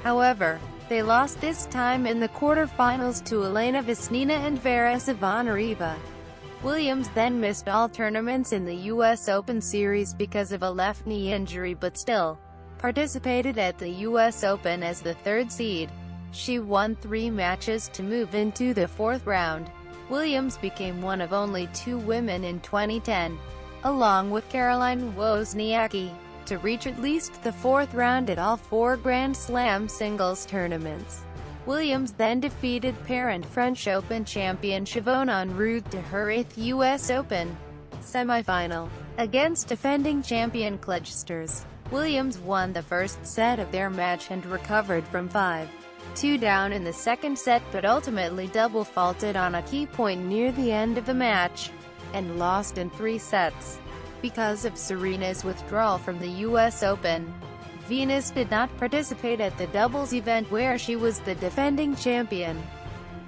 However, they lost this time in the quarter-finals to Elena Vesnina and Vera Savonareva. Williams then missed all tournaments in the U.S. Open Series because of a left knee injury, but still participated at the U.S. Open as the third seed. She won 3 matches to move into the fourth round. Williams became one of only 2 women in 2010, along with Caroline Wozniacki, to reach at least the fourth round at all 4 Grand Slam singles tournaments. Williams then defeated parent French Open champion Siobhan en route to her 8th U.S. Open semifinal. Against defending champion Clijsters, Williams won the first set of their match and recovered from 5-2 down in the second set, but ultimately double faulted on a key point near the end of the match, and lost in 3 sets. Because of Serena's withdrawal from the U.S. Open, Venus did not participate at the doubles event where she was the defending champion.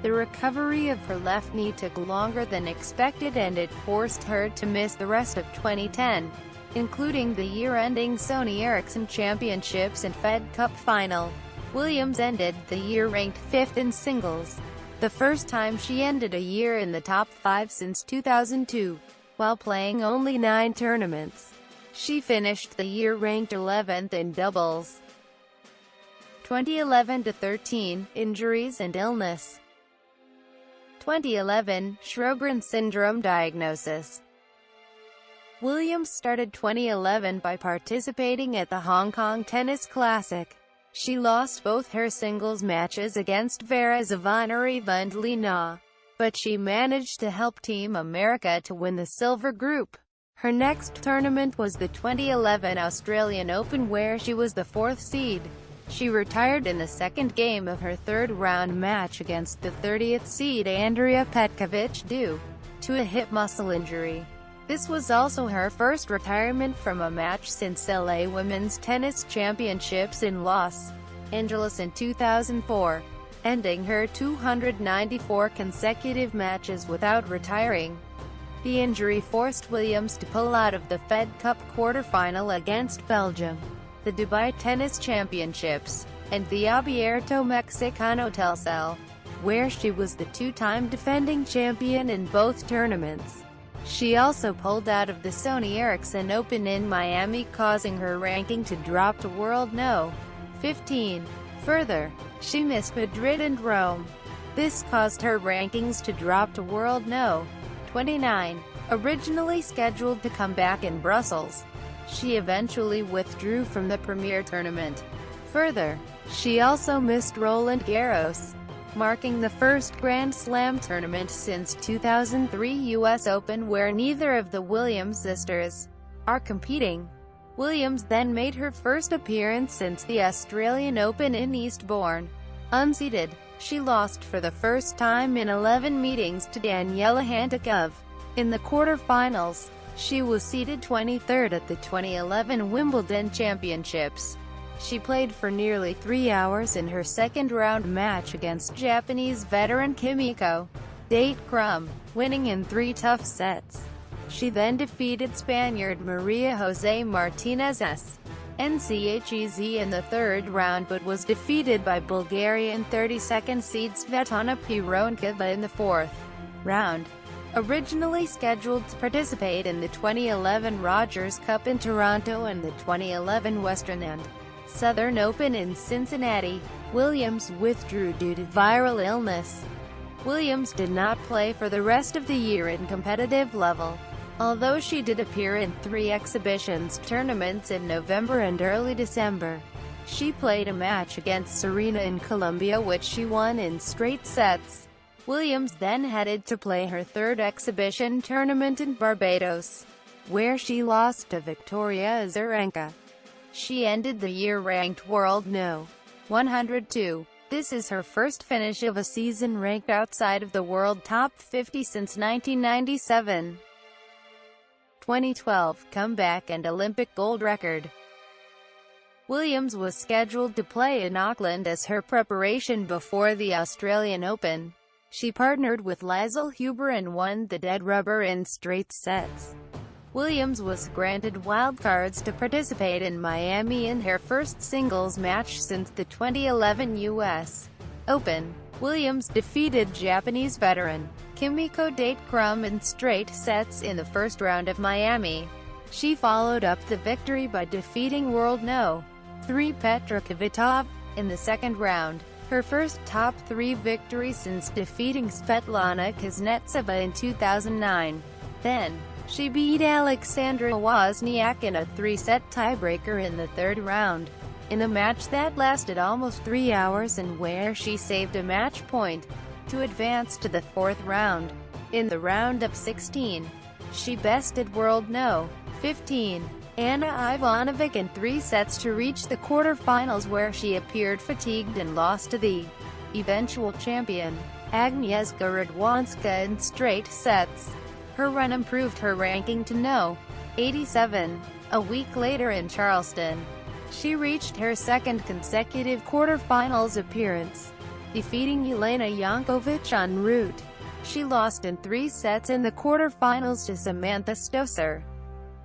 The recovery of her left knee took longer than expected and it forced her to miss the rest of 2010, including the year-ending Sony Ericsson Championships and Fed Cup final. Williams ended the year ranked 5th in singles, the first time she ended a year in the top 5 since 2002, while playing only 9 tournaments. She finished the year ranked 11th in doubles. 2011-13, Injuries and illness. 2011, Sjogren's syndrome diagnosis. Williams started 2011 by participating at the Hong Kong Tennis Classic. She lost both her singles matches against Vera Zvonareva and Li Na, but she managed to help Team America to win the silver group. Her next tournament was the 2011 Australian Open where she was the 4th seed. She retired in the second game of her third-round match against the 30th seed Andrea Petkovic due to a hip muscle injury. This was also her first retirement from a match since LA Women's Tennis Championships in Los Angeles in 2004, ending her 294 consecutive matches without retiring. The injury forced Williams to pull out of the Fed Cup quarterfinal against Belgium, the Dubai Tennis Championships, and the Abierto Mexicano Telcel, where she was the 2-time defending champion in both tournaments. She also pulled out of the Sony Ericsson Open in Miami, causing her ranking to drop to World No. 15. Further, she missed Madrid and Rome. This caused her rankings to drop to World No. 29. Originally scheduled to come back in Brussels, she eventually withdrew from the Premier Tournament. Further, she also missed Roland Garros, marking the first Grand Slam tournament since 2003 US Open where neither of the Williams sisters are competing. Williams then made her first appearance since the Australian Open in Eastbourne. Unseeded, she lost for the first time in 11 meetings to Daniela Hantuchov. In the quarterfinals, she was seeded 23rd at the 2011 Wimbledon Championships. She played for nearly 3 hours in her second-round match against Japanese veteran Kimiko Date Crum, winning in 3 tough sets. She then defeated Spaniard Maria José Martínez Nchez in the third round but was defeated by Bulgarian 32nd seed Svetlana Pironkova in the fourth round. Originally scheduled to participate in the 2011 Rogers Cup in Toronto and the 2011 Western and Southern Open in Cincinnati, Williams withdrew due to viral illness. Williams did not play for the rest of the year in competitive level, although she did appear in 3 exhibitions tournaments in November and early December. She played a match against Serena in Colombia which she won in straight sets. Williams then headed to play her 3rd exhibition tournament in Barbados, where she lost to Victoria Azarenka. She ended the year ranked World No. 102. This is her first finish of a season ranked outside of the World Top 50 since 1997. 2012 comeback and Olympic gold record. Williams was scheduled to play in Auckland as her preparation before the Australian Open. She partnered with Liesl Huber and won the dead rubber in straight sets. Williams was granted wildcards to participate in Miami in her first singles match since the 2011 US Open. Williams defeated Japanese veteran Kimiko Date Crum in straight sets in the first round of Miami. She followed up the victory by defeating World No. 3 Petra Kvitova in the second round, her first top 3 victory since defeating Svetlana Kuznetsova in 2009. Then, she beat Alexandra Wozniak in a 3-set tiebreaker in the third round, in a match that lasted almost 3 hours and where she saved a match point to advance to the 4th round. In the round of 16, she bested World No. 15 Anna Ivanovic in 3 sets to reach the quarterfinals where she appeared fatigued and lost to the eventual champion, Agnieszka Radwanska in straight sets. Her run improved her ranking to No. 87. A week later in Charleston, she reached her second consecutive quarterfinals appearance. defeating Jelena Jankovic en route. She lost in 3 sets in the quarter-finals to Samantha Stosur.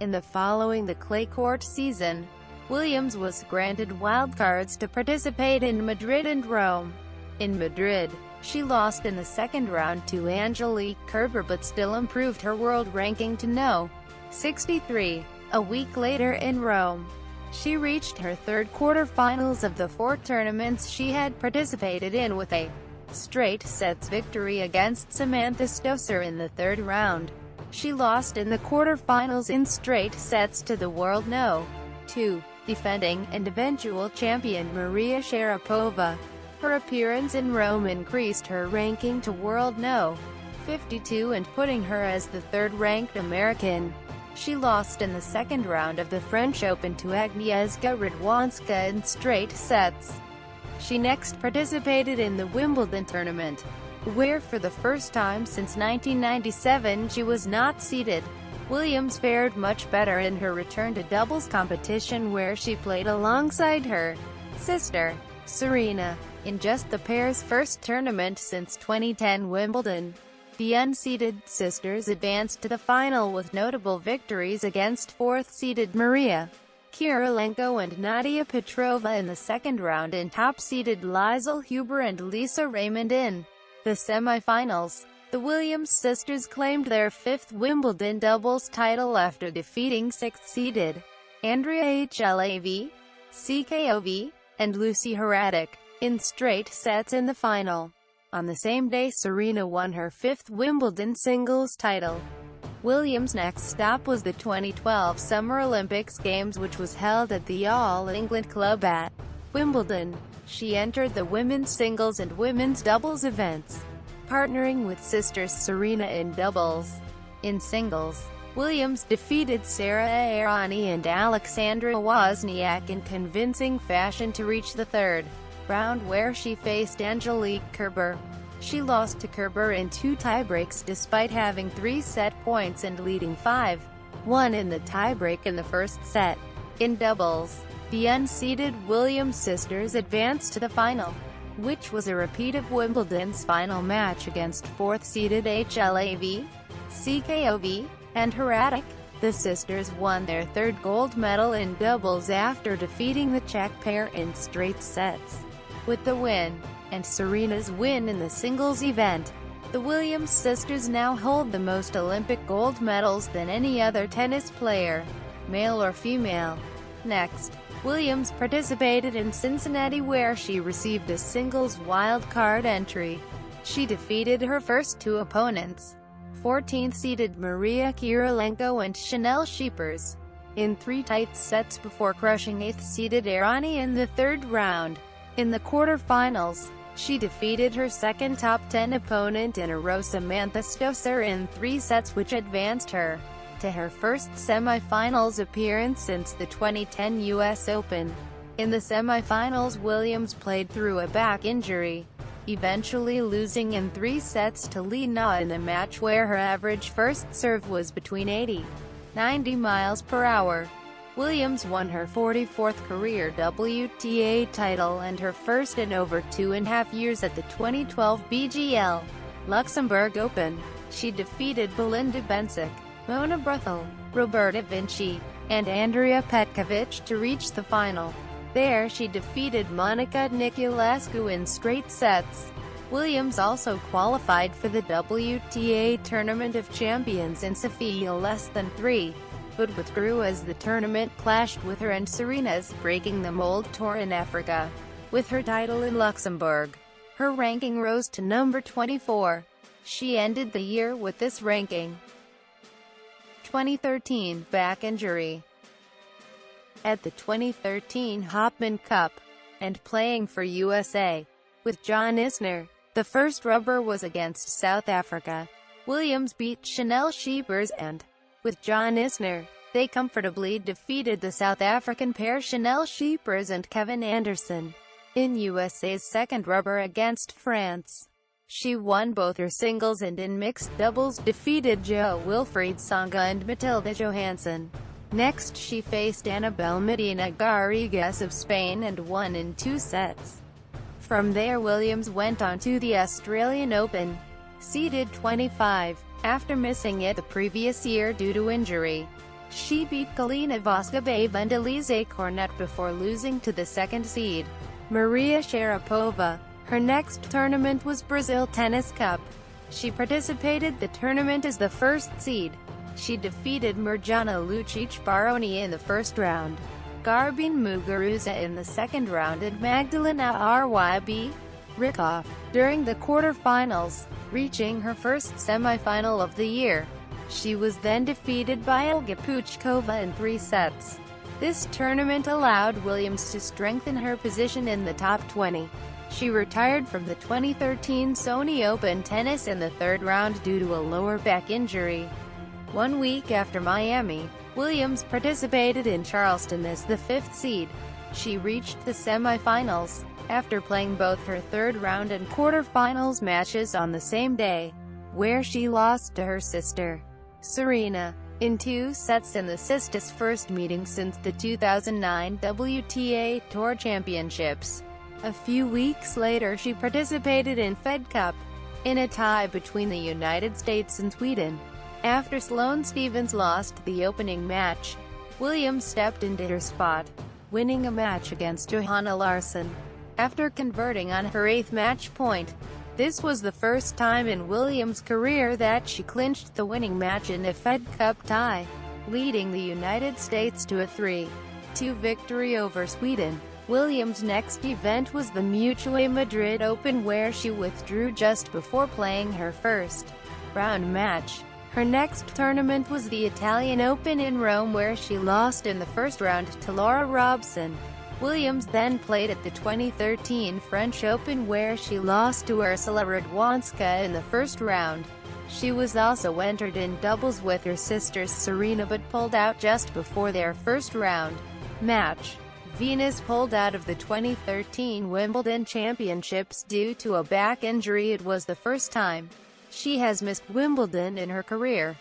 In the following the clay court season, Williams was granted wildcards to participate in Madrid and Rome. In Madrid, she lost in the second round to Angelique Kerber but still improved her world ranking to No. 63. A week later in Rome, she reached her third quarter-finals of the 4 tournaments she had participated in with a straight sets victory against Samantha Stosur in the third round. She lost in the quarter-finals in straight sets to the world No. 2. defending and eventual champion Maria Sharapova. Her appearance in Rome increased her ranking to world No. 52 and putting her as the third-ranked American. She lost in the second round of the French Open to Agnieszka Radwanska in straight sets. She next participated in the Wimbledon tournament, where for the first time since 1997 she was not seeded. Williams fared much better in her return to doubles competition where she played alongside her sister, Serena, in just the pair's first tournament since 2010 Wimbledon. The unseeded sisters advanced to the final with notable victories against fourth-seeded Maria Kirilenko and Nadia Petrova in the second round and top-seeded Liesl Huber and Lisa Raymond in the semifinals. The Williams sisters claimed their 5th Wimbledon doubles title after defeating 6th-seeded Andrea Hlav, Ckov, and Lucy Hradek in straight sets in the final. On the same day Serena won her 5th Wimbledon singles title. Williams' next stop was the 2012 Summer Olympics Games, which was held at the All England Club at Wimbledon. She entered the women's singles and women's doubles events, partnering with sisters Serena in doubles. In singles, Williams defeated Sara Errani and Alexandra Wozniak in convincing fashion to reach the third round where she faced Angelique Kerber. She lost to Kerber in 2 tiebreaks despite having 3 set points and leading 5-1 in the tiebreak in the first set. In doubles, the unseeded Williams sisters advanced to the final, which was a repeat of Wimbledon's final match against fourth-seeded Hlav, Ckov, and Hradek. The sisters won their 3rd gold medal in doubles after defeating the Czech pair in straight sets. With the win, and Serena's win in the singles event, the Williams sisters now hold the most Olympic gold medals than any other tennis player, male or female. Next, Williams participated in Cincinnati where she received a singles wildcard entry. She defeated her first 2 opponents, 14th-seeded Maria Kirilenko and Chanel Scheepers, in 3 tight sets before crushing 8th-seeded Errani in the third round. In the quarter-finals, she defeated her second top-10 opponent in a row, Samantha Stosur, in 3 sets, which advanced her to her first semi-finals appearance since the 2010 U.S. Open. In the semi-finals, Williams played through a back injury, eventually losing in 3 sets to Li Na in a match where her average first serve was between 80-90 miles per hour. Williams won her 44th career WTA title and her first in over 2.5 years at the 2012 BGL Luxembourg Open. She defeated Belinda Bencic, Mona Brethel, Roberta Vinci, and Andrea Petkovic to reach the final. There she defeated Monica Niculescu in straight sets. Williams also qualified for the WTA Tournament of Champions in Sofia less than 3, but withdrew as the tournament clashed with her and Serena's Breaking the Mold tour in Africa. With her title in Luxembourg, her ranking rose to number 24. She ended the year with this ranking. 2013 back injury. At the 2013 Hopman Cup, and playing for USA with John Isner, the first rubber was against South Africa. Williams beat Chanel Scheepers and, with John Isner, they comfortably defeated the South African pair Chanel Scheepers and Kevin Anderson in USA's second rubber against France. She won both her singles and in mixed doubles defeated Jo Wilfried Tsonga and Matilda Johansson. Next she faced Annabel Medina Garrigues of Spain and won in 2 sets. From there Williams went on to the Australian Open, seeded 25, after missing it the previous year due to injury. She beat Galina Voskova and Elise Cornet before losing to the second seed, Maria Sharapova. Her next tournament was Brazil Tennis Cup. She participated the tournament as the first seed. She defeated Mirjana Lucic Baroni in the first round, Garbine Muguruza in the second round, and Magdalena Ryb Rikoff during the quarterfinals, reaching her first semi-final of the year. She was then defeated by Olga Puchkova in 3 sets. This tournament allowed Williams to strengthen her position in the top 20. She retired from the 2013 Sony Open tennis in the third round due to a lower back injury. 1 week after Miami, Williams participated in Charleston as the 5th seed. She reached the semi-finals, after playing both her third round and quarterfinals matches on the same day, where she lost to her sister, Serena, in 2 sets in the sisters' first meeting since the 2009 WTA Tour Championships. A few weeks later she participated in Fed Cup, in a tie between the United States and Sweden. After Sloane Stephens lost the opening match, Williams stepped into her spot, winning a match against Johanna Larsson, after converting on her 8th match point. This was the first time in Williams' career that she clinched the winning match in a Fed Cup tie, leading the United States to a 3-2 victory over Sweden. Williams' next event was the Mutua Madrid Open, where she withdrew just before playing her first round match. Her next tournament was the Italian Open in Rome, where she lost in the first round to Laura Robson. Williams then played at the 2013 French Open, where she lost to Ursula Radwanska in the first round. She was also entered in doubles with her sisters Serena but pulled out just before their first round match. Venus pulled out of the 2013 Wimbledon Championships due to a back injury. It was the first time she has missed Wimbledon in her career.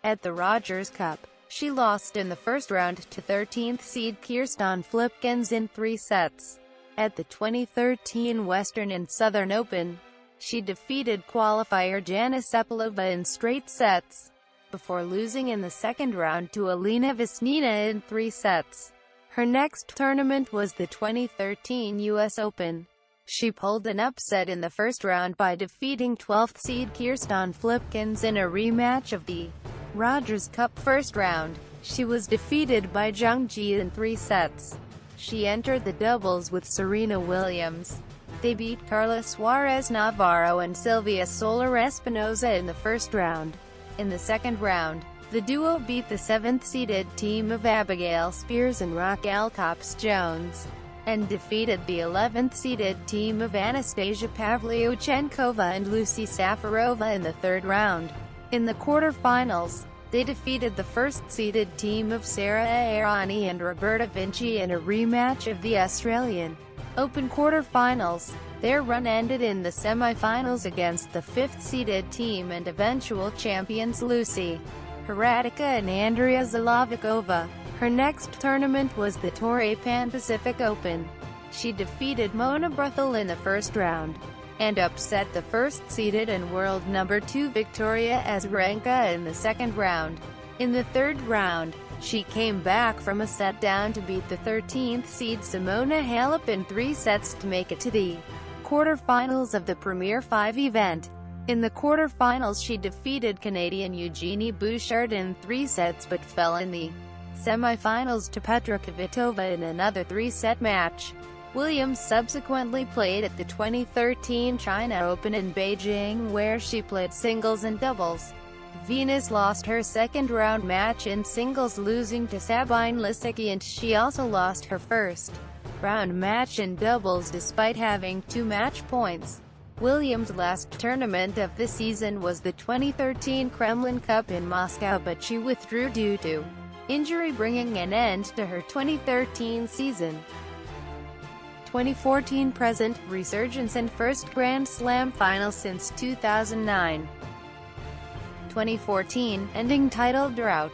At the Rogers Cup, she lost in the first round to 13th seed Kirsten Flipkens in 3 sets. At the 2013 Western and Southern Open, she defeated qualifier Jana Sepulova in straight sets, before losing in the second round to Alina Vesnina in 3 sets. Her next tournament was the 2013 US Open. She pulled an upset in the first round by defeating 12th seed Kirsten Flipkens in a rematch of the Rogers Cup first round. She was defeated by Zhang Ji in 3 sets. She entered the doubles with Serena Williams. They beat Carla Suarez Navarro and Silvia Soler Espinosa in the first round. In the second round, the duo beat the 7th-seeded team of Abigail Spears and Raquel Cops-Jones, and defeated the 11th-seeded team of Anastasia Pavlyuchenkova and Lucy Safarova in the third round. In the quarterfinals, they defeated the first-seeded team of Sarah Aaroni and Roberta Vinci in a rematch of the Australian Open quarterfinals. Their run ended in the semi-finals against the 5th-seeded team and eventual champions Lucy Hradicka and Andrea Zalavikova. Her next tournament was the Torrey Pan-Pacific Open. She defeated Mona Bruthel in the first round, and upset the first-seeded and world number 2 Victoria Azarenka in the second round. In the third round, she came back from a set down to beat the 13th seed Simona Halep in 3 sets to make it to the quarterfinals of the Premier 5 event. In the quarterfinals she defeated Canadian Eugenie Bouchard in 3 sets but fell in the semifinals to Petra Kvitova in another 3-set match. Williams subsequently played at the 2013 China Open in Beijing, where she played singles and doubles. Venus lost her second-round match in singles, losing to Sabine Lisicki, and she also lost her first-round match in doubles despite having 2 match points. Williams' last tournament of the season was the 2013 Kremlin Cup in Moscow, but she withdrew due to injury, bringing an end to her 2013 season. 2014 present, resurgence and first Grand Slam final since 2009. 2014, ending title drought.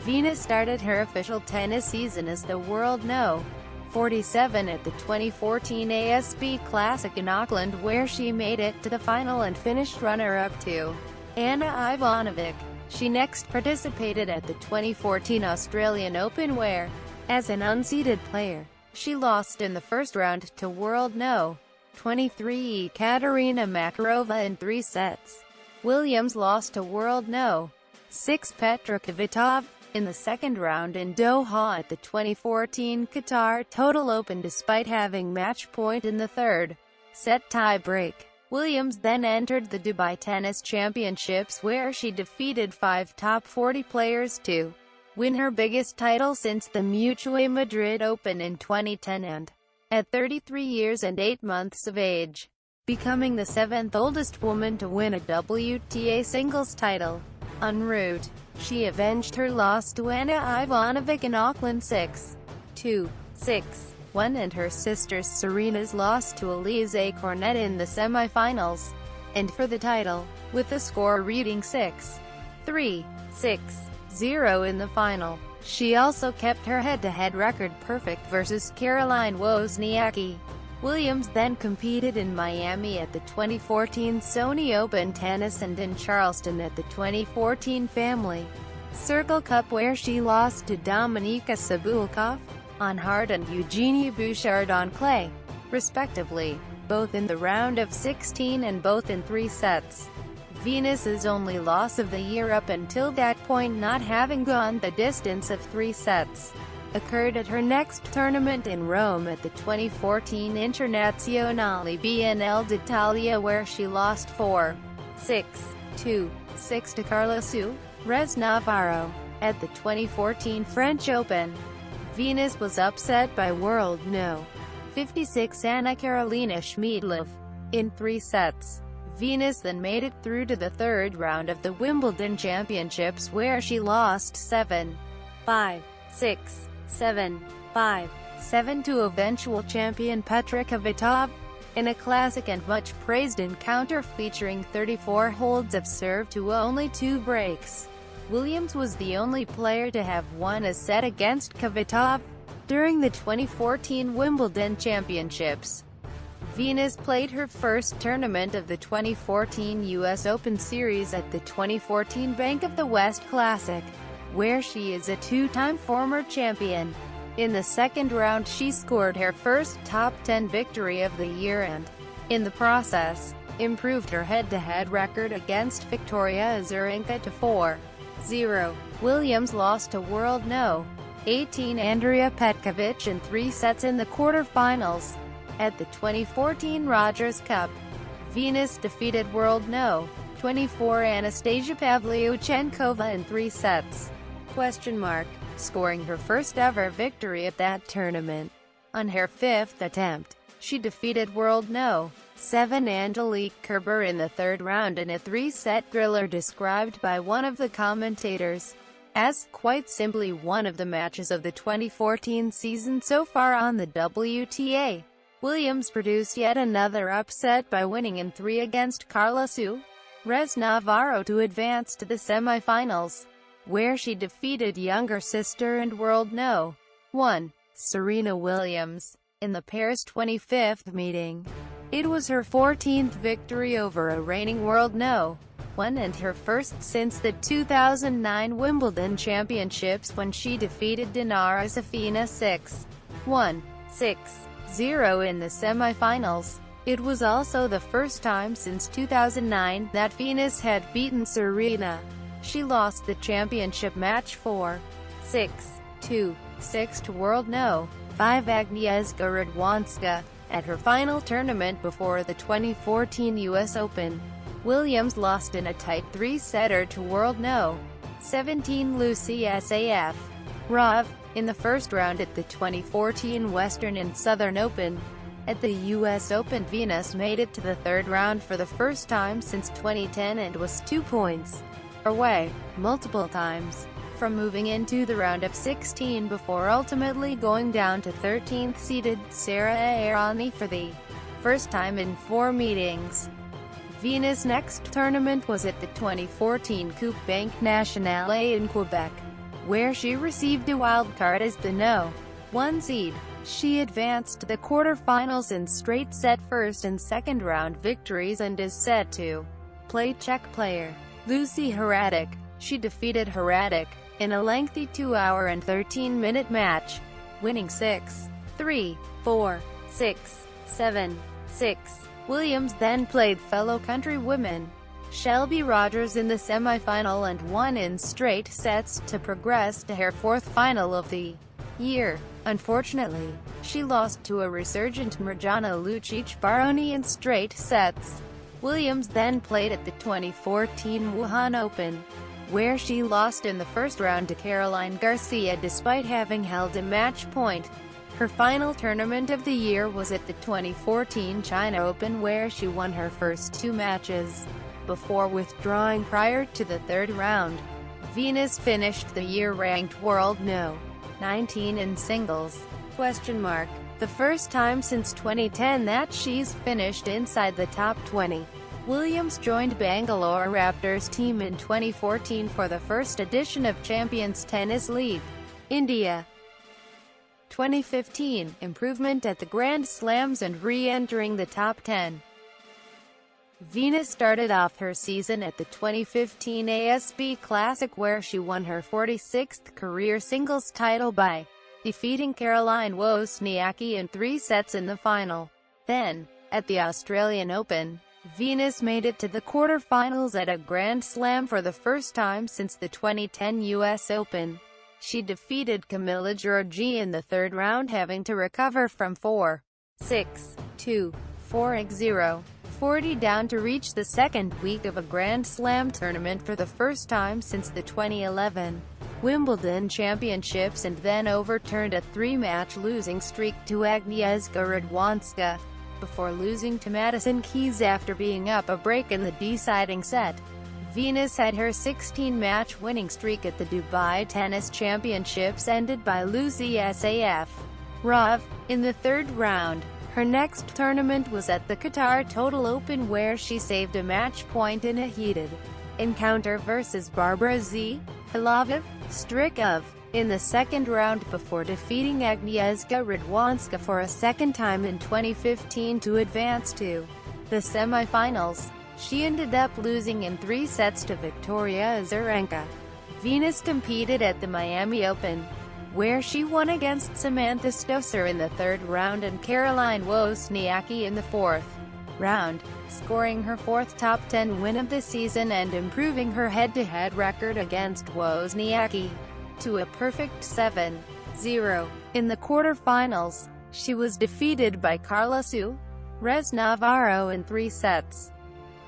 Venus started her official tennis season as the World No. 47 at the 2014 ASB Classic in Auckland, where she made it to the final and finished runner-up to Anna Ivanovic. She next participated at the 2014 Australian Open where, as an unseeded player, she lost in the first round to world No. 23 Katerina Makarova in 3 sets. Williams lost to world No. 6 Petra Kvitova in the second round in Doha at the 2014 Qatar Total Open despite having match point in the third set tie-break. Williams then entered the Dubai Tennis Championships where she defeated 5 top 40 players to win her biggest title since the Mutua Madrid Open in 2010 and, at 33 years and 8 months of age, becoming the 7th oldest woman to win a WTA singles title. En route, she avenged her loss to Anna Ivanovic in Auckland 6-2, 6-1 and her sister Serena's loss to Elise Cornet in the semi-finals, and for the title, with the score reading 6-3, 6-0 in the final. She also kept her head-to-head record perfect versus Caroline Wozniacki. Williams then competed in Miami at the 2014 Sony Open Tennis and in Charleston at the 2014 Family Circle Cup where she lost to Dominika Sabulkov on hard and Eugenie Bouchard on clay, respectively, both in the round of 16 and both in 3 sets. Venus's only loss of the year up until that point, not having gone the distance of 3 sets, occurred at her next tournament in Rome at the 2014 Internazionale BNL d'Italia where she lost 4-6, 2-6 to Carlos Rez Navarro. At the 2014 French Open, Venus was upset by world No. 56 Anna Karolina Schmiedlove in 3 sets. Venus then made it through to the third round of the Wimbledon Championships where she lost 7-5, 6-7, 5-7 to eventual champion Petra Kvitova, in a classic and much praised encounter featuring 34 holds of serve to only 2 breaks. Williams was the only player to have won a set against Kvitova during the 2014 Wimbledon Championships. Venus played her first tournament of the 2014 US Open Series at the 2014 Bank of the West Classic, where she is a 2-time former champion. In the second round she scored her first top 10 victory of the year and, in the process, improved her head-to-head record against Victoria Azarenka to 4-0. Williams lost to world No. 18 Andrea Petkovic in 3 sets in the quarterfinals. At the 2014 Rogers Cup, Venus defeated world No. 24 Anastasia Pavlyuchenkova in 3 sets, scoring her first ever victory at that tournament. On her 5th attempt, she defeated world No. 7 Angelique Kerber in the third round in a 3-set thriller described by one of the commentators as, quite simply, one of the matches of the 2014 season so far on the WTA. Williams produced yet another upset by winning in 3 against Carlos Rez Navarro to advance to the semi-finals, where she defeated younger sister and world No. 1, Serena Williams, in the pair's 25th meeting. It was her 14th victory over a reigning world No. 1 and her first since the 2009 Wimbledon Championships when she defeated Dinara Safina 6-1, 6-0 in the semi-finals. It was also the first time since 2009 that Venus had beaten Serena. She lost the championship match 4-6, 2-6 to world No. 5 Agnieszka Radwanska at her final tournament before the 2014 US Open. Williams lost in a tight 3-setter to world No. 17 Lucy Saf Rov in the first round at the 2014 Western and Southern Open. At the US Open, Venus made it to the third round for the first time since 2010 and was 2 points away, multiple times, from moving into the round of 16 before ultimately going down to 13th-seeded Sara Errani for the first time in 4 meetings. Venus' next tournament was at the 2014 Coupe Bank Nationale in Quebec, where she received a wildcard as the No. 1 seed. She advanced to the quarterfinals in straight-set first and second-round victories and is set to play Czech player Lucy Hradek. She defeated Hradek in a lengthy 2-hour and 13-minute match, winning 6-3, 4-6, 7-6. Williams then played fellow countrywoman Shelby Rogers in the semi-final and won in straight sets to progress to her fourth final of the year. Unfortunately, she lost to a resurgent Mirjana Lucic Baroni in straight sets. Williams then played at the 2014 Wuhan Open, where she lost in the first round to Caroline Garcia despite having held a match point. Her final tournament of the year was at the 2014 China Open, where she won her first 2 matches before withdrawing prior to the third round. Venus finished the year ranked world No. 19 in singles. The first time since 2010 that she's finished inside the top 20. Williams joined Bangalore Raptors team in 2014 for the first edition of Champions Tennis League, India. 2015, improvement at the Grand Slams and re-entering the top 10. Venus started off her season at the 2015 ASB Classic, where she won her 46th career singles title by defeating Caroline Wozniacki in 3 sets in the final. Then, at the Australian Open, Venus made it to the quarterfinals at a Grand Slam for the first time since the 2010 US Open. She defeated Camilla Giorgi in the third round, having to recover from 4-6, 2, 4-0. 40 down to reach the second week of a Grand Slam tournament for the first time since the 2011 Wimbledon Championships, and then overturned a 3-match losing streak to Agnieszka Radwanska, before losing to Madison Keys after being up a break in the deciding set. Venus had her 16-match winning streak at the Dubai Tennis Championships ended by Lucy Saf Rav in the third round. Her next tournament was at the Qatar Total Open, where she saved a match point in a heated encounter versus Barbara Z. Strikov in the second round before defeating Agnieszka Radwanska for a second time in 2015 to advance to the semi-finals. She ended up losing in 3 sets to Victoria Azarenka. Venus competed at the Miami Open, where she won against Samantha Stosur in the third round and Caroline Wozniacki in the fourth round, scoring her 4th top 10 win of the season and improving her head-to-head record against Wozniacki to a perfect 7-0. In the quarterfinals, she was defeated by Carla Suarez Navarro in 3 sets.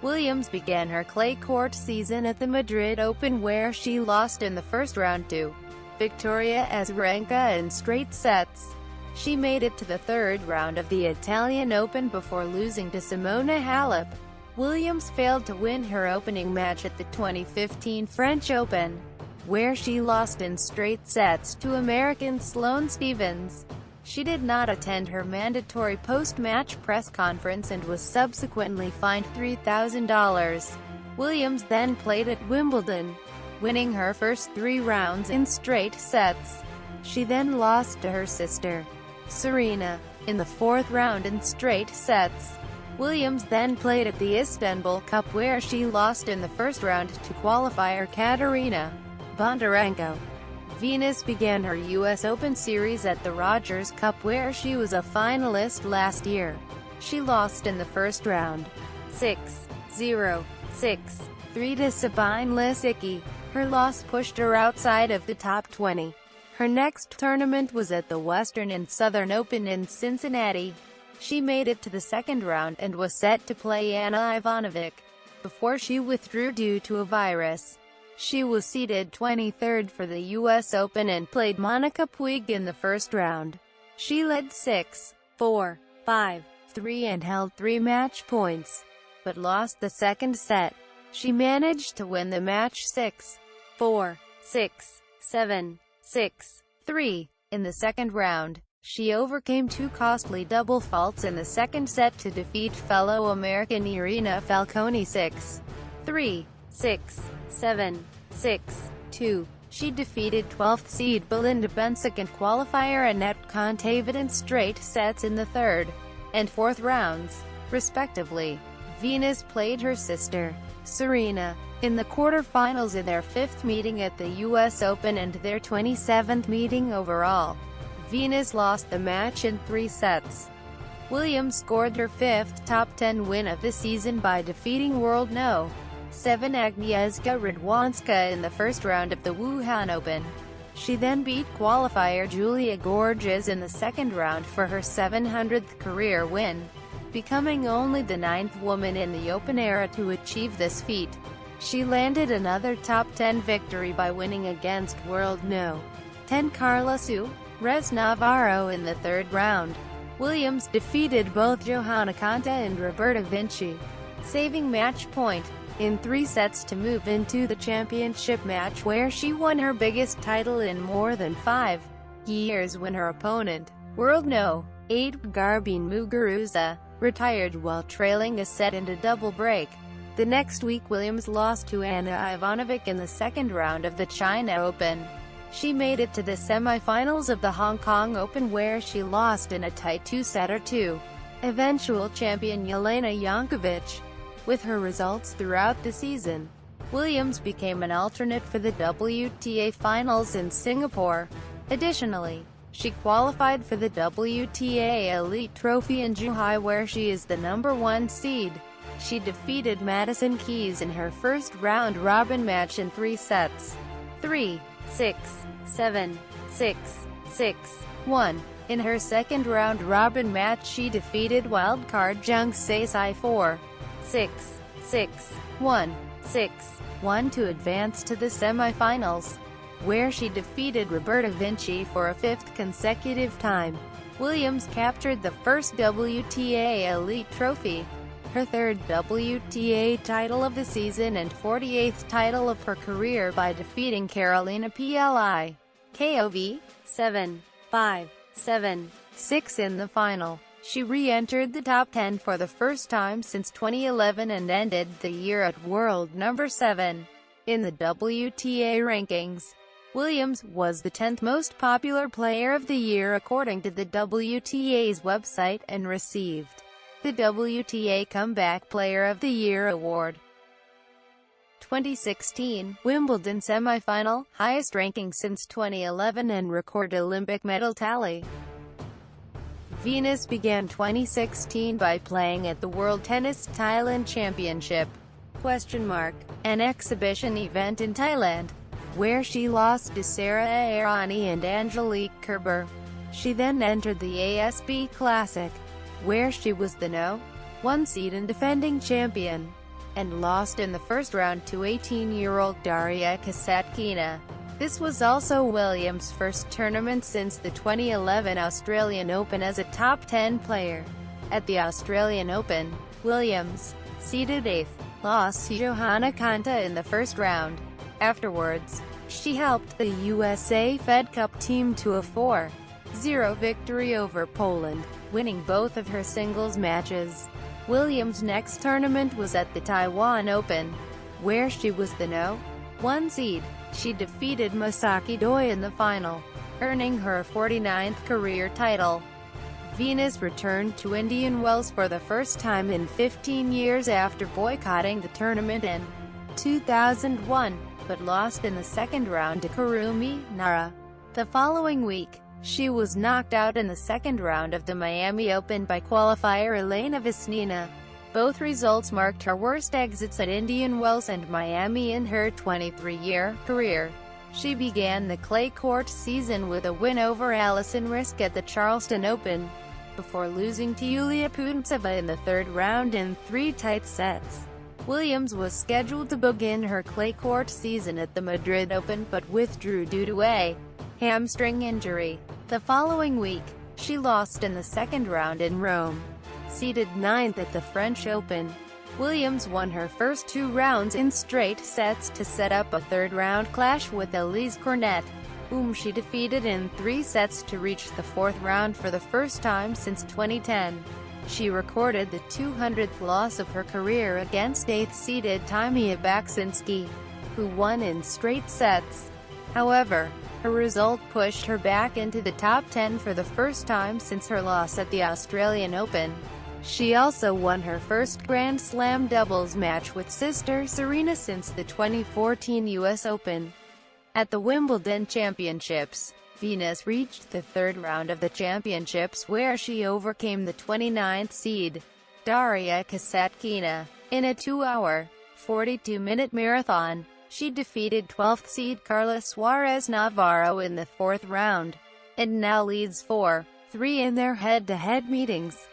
Williams began her clay court season at the Madrid Open, where she lost in the first round to Victoria Azarenka in straight sets. She made it to the third round of the Italian Open before losing to Simona Halep. Williams failed to win her opening match at the 2015 French Open, where she lost in straight sets to American Sloane Stephens. She did not attend her mandatory post-match press conference and was subsequently fined $3,000. Williams then played at Wimbledon, winning her first 3 rounds in straight sets. She then lost to her sister, Serena, in the 4th round in straight sets. Williams then played at the Istanbul Cup, where she lost in the first round to qualifier Katerina Bondarenko. Venus began her US Open series at the Rogers Cup, where she was a finalist last year. She lost in the first round, 6-0, 6-3 to Sabine Lisicki. Her loss pushed her outside of the top 20. Her next tournament was at the Western and Southern Open in Cincinnati. She made it to the second round and was set to play Anna Ivanovic, before she withdrew due to a virus. She was seeded 23rd for the US Open and played Monica Puig in the first round. She led 6-4, 5-3 and held 3 match points, but lost the second set. She managed to win the match 6-4, 6-7, 6-3. In the second round, she overcame 2 costly double faults in the second set to defeat fellow American Irina Falconi 6-3, 6-7, 6-2. She defeated 12th seed Belinda Bencic in qualifier Annette Kontaveit in straight sets in the third and fourth rounds, respectively. Venus played her sister, Serena, in the quarterfinals in their fifth meeting at the US Open and their 27th meeting overall. Venus lost the match in 3 sets. Williams scored her 5th top 10 win of the season by defeating world No. 7 Agnieszka Radwanska in the first round of the Wuhan Open. She then beat qualifier Julia Gorges in the second round for her 700th career win, becoming only the 9th woman in the Open era to achieve this feat. She landed another top 10 victory by winning against world No. 10 Carla Suarez Navarro in the third round. Williams defeated both Johanna Konta and Roberta Vinci, saving match point in 3 sets to move into the championship match where she won her biggest title in more than 5 years when her opponent, world No. 8 Garbine Muguruza, retired while trailing a set and a double break. The next week Williams lost to Ana Ivanovic in the second round of the China Open. She made it to the semi-finals of the Hong Kong Open where she lost in a tight 2-setter to eventual champion Jelena Jankovic. With her results throughout the season, Williams became an alternate for the WTA Finals in Singapore. Additionally, she qualified for the WTA Elite Trophy in Zhuhai where she is the number 1 seed. She defeated Madison Keys in her first round-robin match in 3 sets. 3, 6, 7, 6, 6, 1. In her second round-robin match she defeated wildcard Zheng Saisai 4, 6, 6, 1, 6, 1 to advance to the semifinals, where she defeated Roberta Vinci for a 5th consecutive time. Williams captured the first WTA Elite Trophy, her 3rd WTA title of the season and 48th title of her career by defeating Carolina Pliskova 7, 5, 7, 6 in the final. She re-entered the top 10 for the first time since 2011 and ended the year at world number 7 in the WTA rankings. Williams was the 10th most popular player of the year according to the WTA's website and received the WTA Comeback Player of the Year award. 2016 Wimbledon semifinal, highest ranking since 2011 and record Olympic medal tally. Venus began 2016 by playing at the World Tennis Thailand Championship, an exhibition event in Thailand, where she lost to Sarah Errani and Angelique Kerber. She then entered the ASB Classic, where she was the No. 1 seed and defending champion, and lost in the first round to 18-year-old Daria Kasatkina. This was also Williams' first tournament since the 2011 Australian Open as a top 10 player. At the Australian Open, Williams, seeded 8th, lost to Johanna Konta in the first round. Afterwards, she helped the USA Fed Cup team to a 4-0 victory over Poland, winning both of her singles matches. Williams' next tournament was at the Taiwan Open, where she was the No. 1 seed. She defeated Masaki Doi in the final, earning her 49th career title. Venus returned to Indian Wells for the first time in 15 years after boycotting the tournament in 2001, but lost in the second round to Kurumi Nara. The following week, she was knocked out in the second round of the Miami Open by qualifier Elena Vesnina. Both results marked her worst exits at Indian Wells and Miami in her 23-year career. She began the clay court season with a win over Alison Riske at the Charleston Open, before losing to Yulia Putintseva in the third round in 3 tight sets. Williams was scheduled to begin her clay court season at the Madrid Open but withdrew due to a hamstring injury. The following week, she lost in the second round in Rome. Seeded 9th at the French Open, Williams won her first 2 rounds in straight sets to set up a third-round clash with Elise Cornet, whom she defeated in 3 sets to reach the 4th round for the first time since 2010. She recorded the 200th loss of her career against 8th-seeded Timea Baksinski, who won in straight sets. However, Her result pushed her back into the top 10 for the first time since her loss at the Australian Open. She also won her first Grand Slam doubles match with sister Serena since the 2014 US Open. At the Wimbledon Championships, Venus reached the third round of the championships where she overcame the 29th seed, Daria Kasatkina, in a 2-hour, 42-minute marathon. She defeated 12th seed Carla Suarez Navarro in the fourth round, and now leads 4-3 in their head-to-head meetings.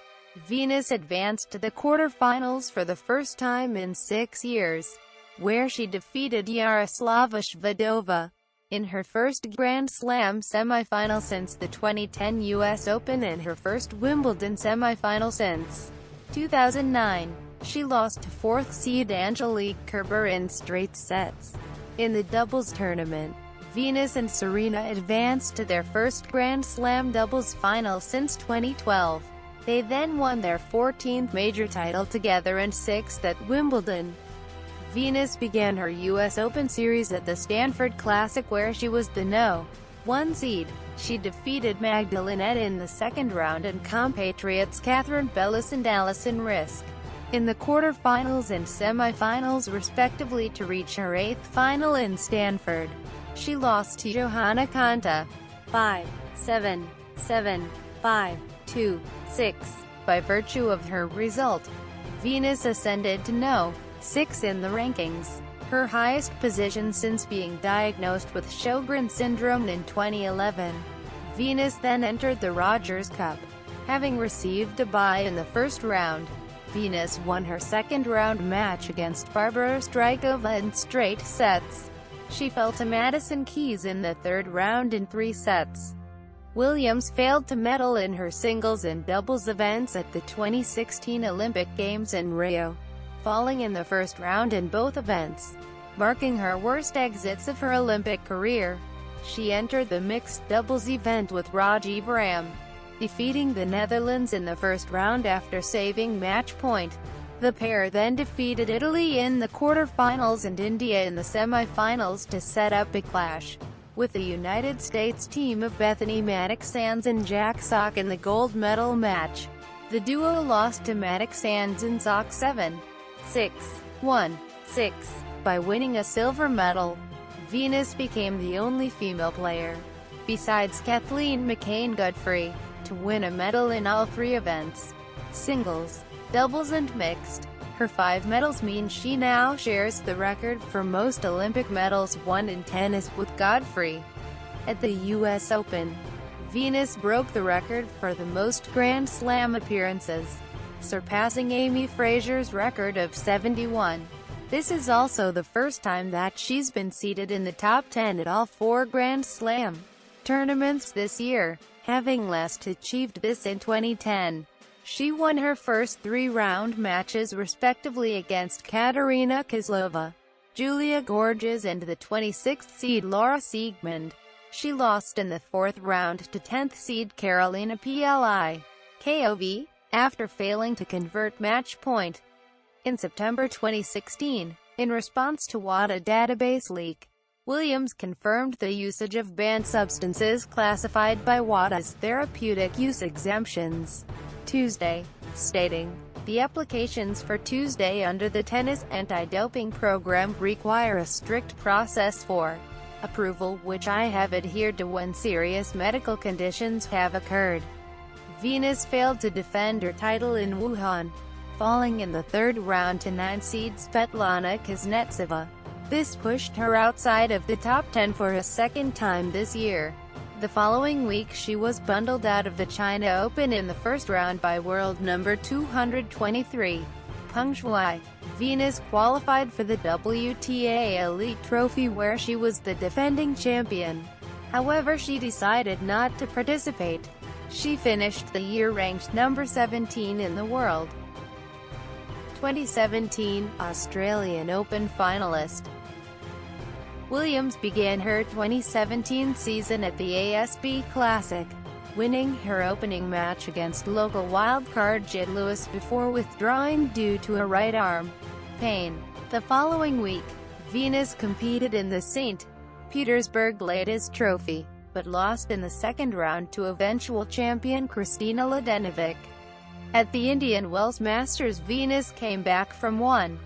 Venus advanced to the quarterfinals for the first time in 6 years, where she defeated Yaroslava Shvedova in her first Grand Slam semifinal since the 2010 US Open and her first Wimbledon semifinal since 2009. She lost to 4th seed Angelique Kerber in straight sets. In the doubles tournament, Venus and Serena advanced to their first Grand Slam doubles final since 2012. They then won their 14th major title together and 6th at Wimbledon. Venus began her US Open series at the Stanford Classic where she was the No. 1 seed. She defeated Magdalene in the second round and compatriots Catherine Bellis and Alison Risk in the quarterfinals and semifinals respectively to reach her 8th final in Stanford. She lost to Johanna Konta 5-7, 7-5, 2-6. By virtue of her result, Venus ascended to No. 6 in the rankings, her highest position since being diagnosed with Sjogren's syndrome in 2011. Venus then entered the Rogers Cup. Having received a bye in the first round, Venus won her second-round match against Barbara Strykova in straight sets. She fell to Madison Keys in the third round in 3 sets. Williams failed to medal in her singles and doubles events at the 2016 Olympic Games in Rio, falling in the first round in both events, marking her worst exits of her Olympic career. She entered the mixed doubles event with Rajiv Ram, defeating the Netherlands in the first round after saving match point. The pair then defeated Italy in the quarterfinals and India in the semifinals to set up a clash with the United States team of Bethany Mattek-Sands and Jack Sock in the gold medal match. The duo lost to Mattek-Sands and Sock 7-6, 1-6, by winning a silver medal. Venus became the only female player, besides Kathleen McCain-Godfrey, to win a medal in all 3 events: singles, doubles and mixed. Her 5 medals mean she now shares the record for most Olympic medals won in tennis with Godfrey. At the US Open, Venus broke the record for the most Grand Slam appearances, surpassing Amy Frazier's record of 71. This is also the first time that she's been seated in the top 10 at all 4 Grand Slam tournaments this year, having last achieved this in 2010. She won her first 3-round matches respectively against Katerina Kozlova, Julia Gorges and the 26th seed Laura Siegemund. She lost in the 4th round to 10th seed Carolina Pliskova, after failing to convert match point. In September 2016, in response to WADA database leak, Williams confirmed the usage of banned substances classified by WADA as therapeutic use exemptions Tuesday, stating, "The applications for Tuesday under the tennis anti-doping program require a strict process for approval, which I have adhered to when serious medical conditions have occurred." Venus failed to defend her title in Wuhan, falling in the 3rd round to 9 seed Svetlana Kuznetsova. This pushed her outside of the top 10 for a second time this year. The following week she was bundled out of the China Open in the first round by world number 223, Peng Shuai. Venus qualified for the WTA Elite Trophy where she was the defending champion. However, she decided not to participate. She finished the year ranked number 17 in the world. 2017 Australian Open finalist. Williams began her 2017 season at the ASB Classic, winning her opening match against local wildcard Jade Lewis before withdrawing due to a right arm pain. The following week, Venus competed in the St. Petersburg laid his trophy, but lost in the second round to eventual champion Kristina Mladenovic. At the Indian Wells Masters, Venus came back from 1-6,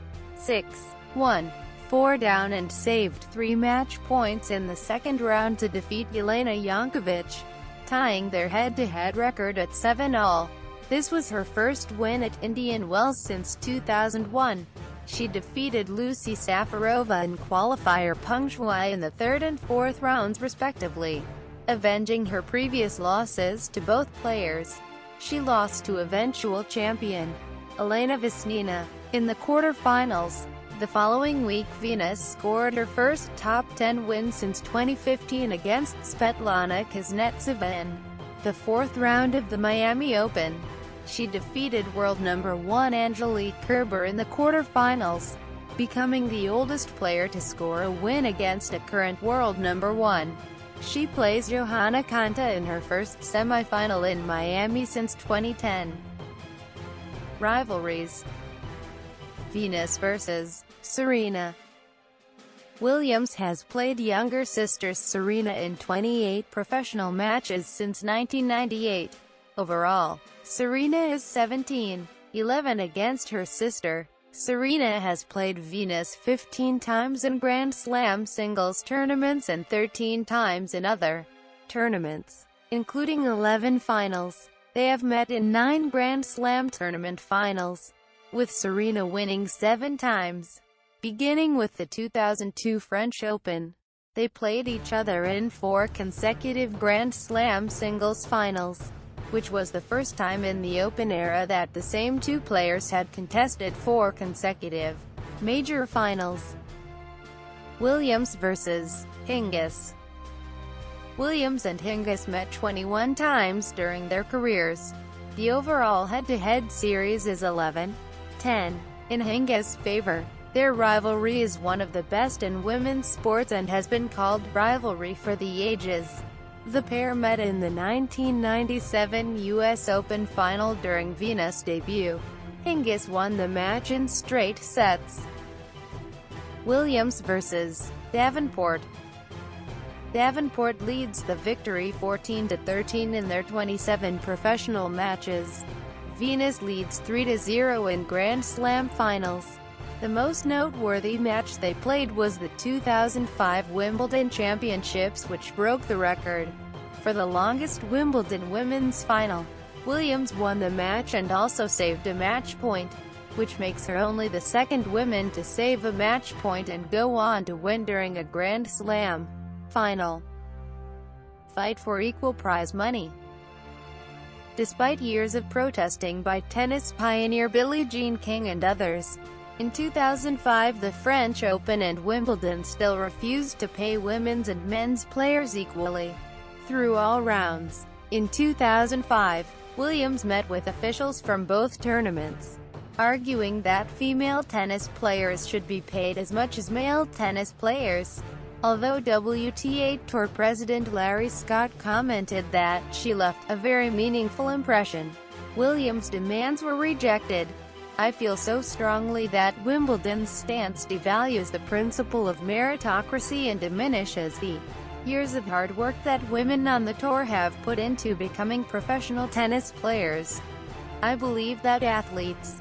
1-4 down and saved 3 match points in the second round to defeat Jelena Jankovic, tying their head-to-head record at 7-all. This was her first win at Indian Wells since 2001. She defeated Lucy Safarova and qualifier Peng Shuai in the third and fourth rounds respectively, avenging her previous losses to both players. She lost to eventual champion Elena Vesnina in the quarterfinals. The following week, Venus scored her first top 10 win since 2015 against Svetlana Kuznetsova in the fourth round of the Miami Open. She defeated world number 1 Angelique Kerber in the quarterfinals, becoming the oldest player to score a win against a current world number 1. She plays Johanna Konta in her first semifinal in Miami since 2010. Rivalries: Venus vs. Serena. Williams has played younger sister Serena in 28 professional matches since 1998. Overall, Serena is 17-11 against her sister. Serena has played Venus 15 times in Grand Slam singles tournaments and 13 times in other tournaments, including 11 finals. They have met in 9 Grand Slam tournament finals, with Serena winning 7 times. Beginning with the 2002 French Open, they played each other in 4 consecutive Grand Slam singles finals, which was the first time in the Open era that the same 2 players had contested 4 consecutive major finals. Williams vs. Hingis. Williams and Hingis met 21 times during their careers. The overall head-to-head series is 11-10 in Hingis' favor. Their rivalry is one of the best in women's sports and has been called rivalry for the ages. The pair met in the 1997 U.S. Open final during Venus' debut. Hingis won the match in straight sets. Williams vs. Davenport. Davenport leads the victory 14-13 in their 27 professional matches. Venus leads 3-0 in Grand Slam finals. The most noteworthy match they played was the 2005 Wimbledon Championships, which broke the record for the longest Wimbledon women's final. Williams won the match and also saved a match point, which makes her only the second woman to save a match point and go on to win during a Grand Slam final. Fight for equal prize money. Despite years of protesting by tennis pioneer Billie Jean King and others, in 2005 the French Open and Wimbledon still refused to pay women's and men's players equally through all rounds. In 2005, Williams met with officials from both tournaments, arguing that female tennis players should be paid as much as male tennis players. Although WTA Tour President Larry Scott commented that she left a very meaningful impression, Williams' demands were rejected. I feel so strongly that Wimbledon's stance devalues the principle of meritocracy and diminishes the years of hard work that women on the tour have put into becoming professional tennis players. I believe that athletes,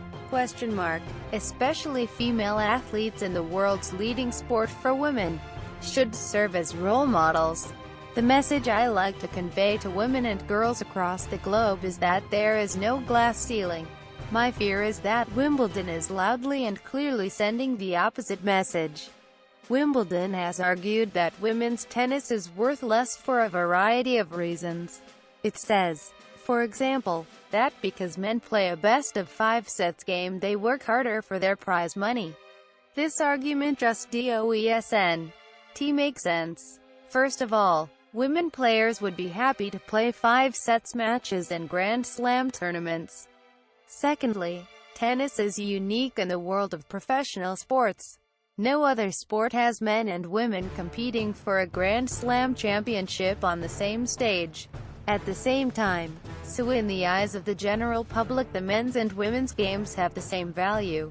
especially female athletes in the world's leading sport for women, should serve as role models. The message I like to convey to women and girls across the globe is that there is no glass ceiling. My fear is that Wimbledon is loudly and clearly sending the opposite message. Wimbledon has argued that women's tennis is worth less for a variety of reasons. It says, for example, that because men play a best-of-5 sets game they work harder for their prize money. This argument just doesn't make sense. First of all, women players would be happy to play 5 sets matches in Grand Slam tournaments. Secondly, tennis is unique in the world of professional sports. No other sport has men and women competing for a Grand Slam championship on the same stage at the same time. So in the eyes of the general public, the men's and women's games have the same value.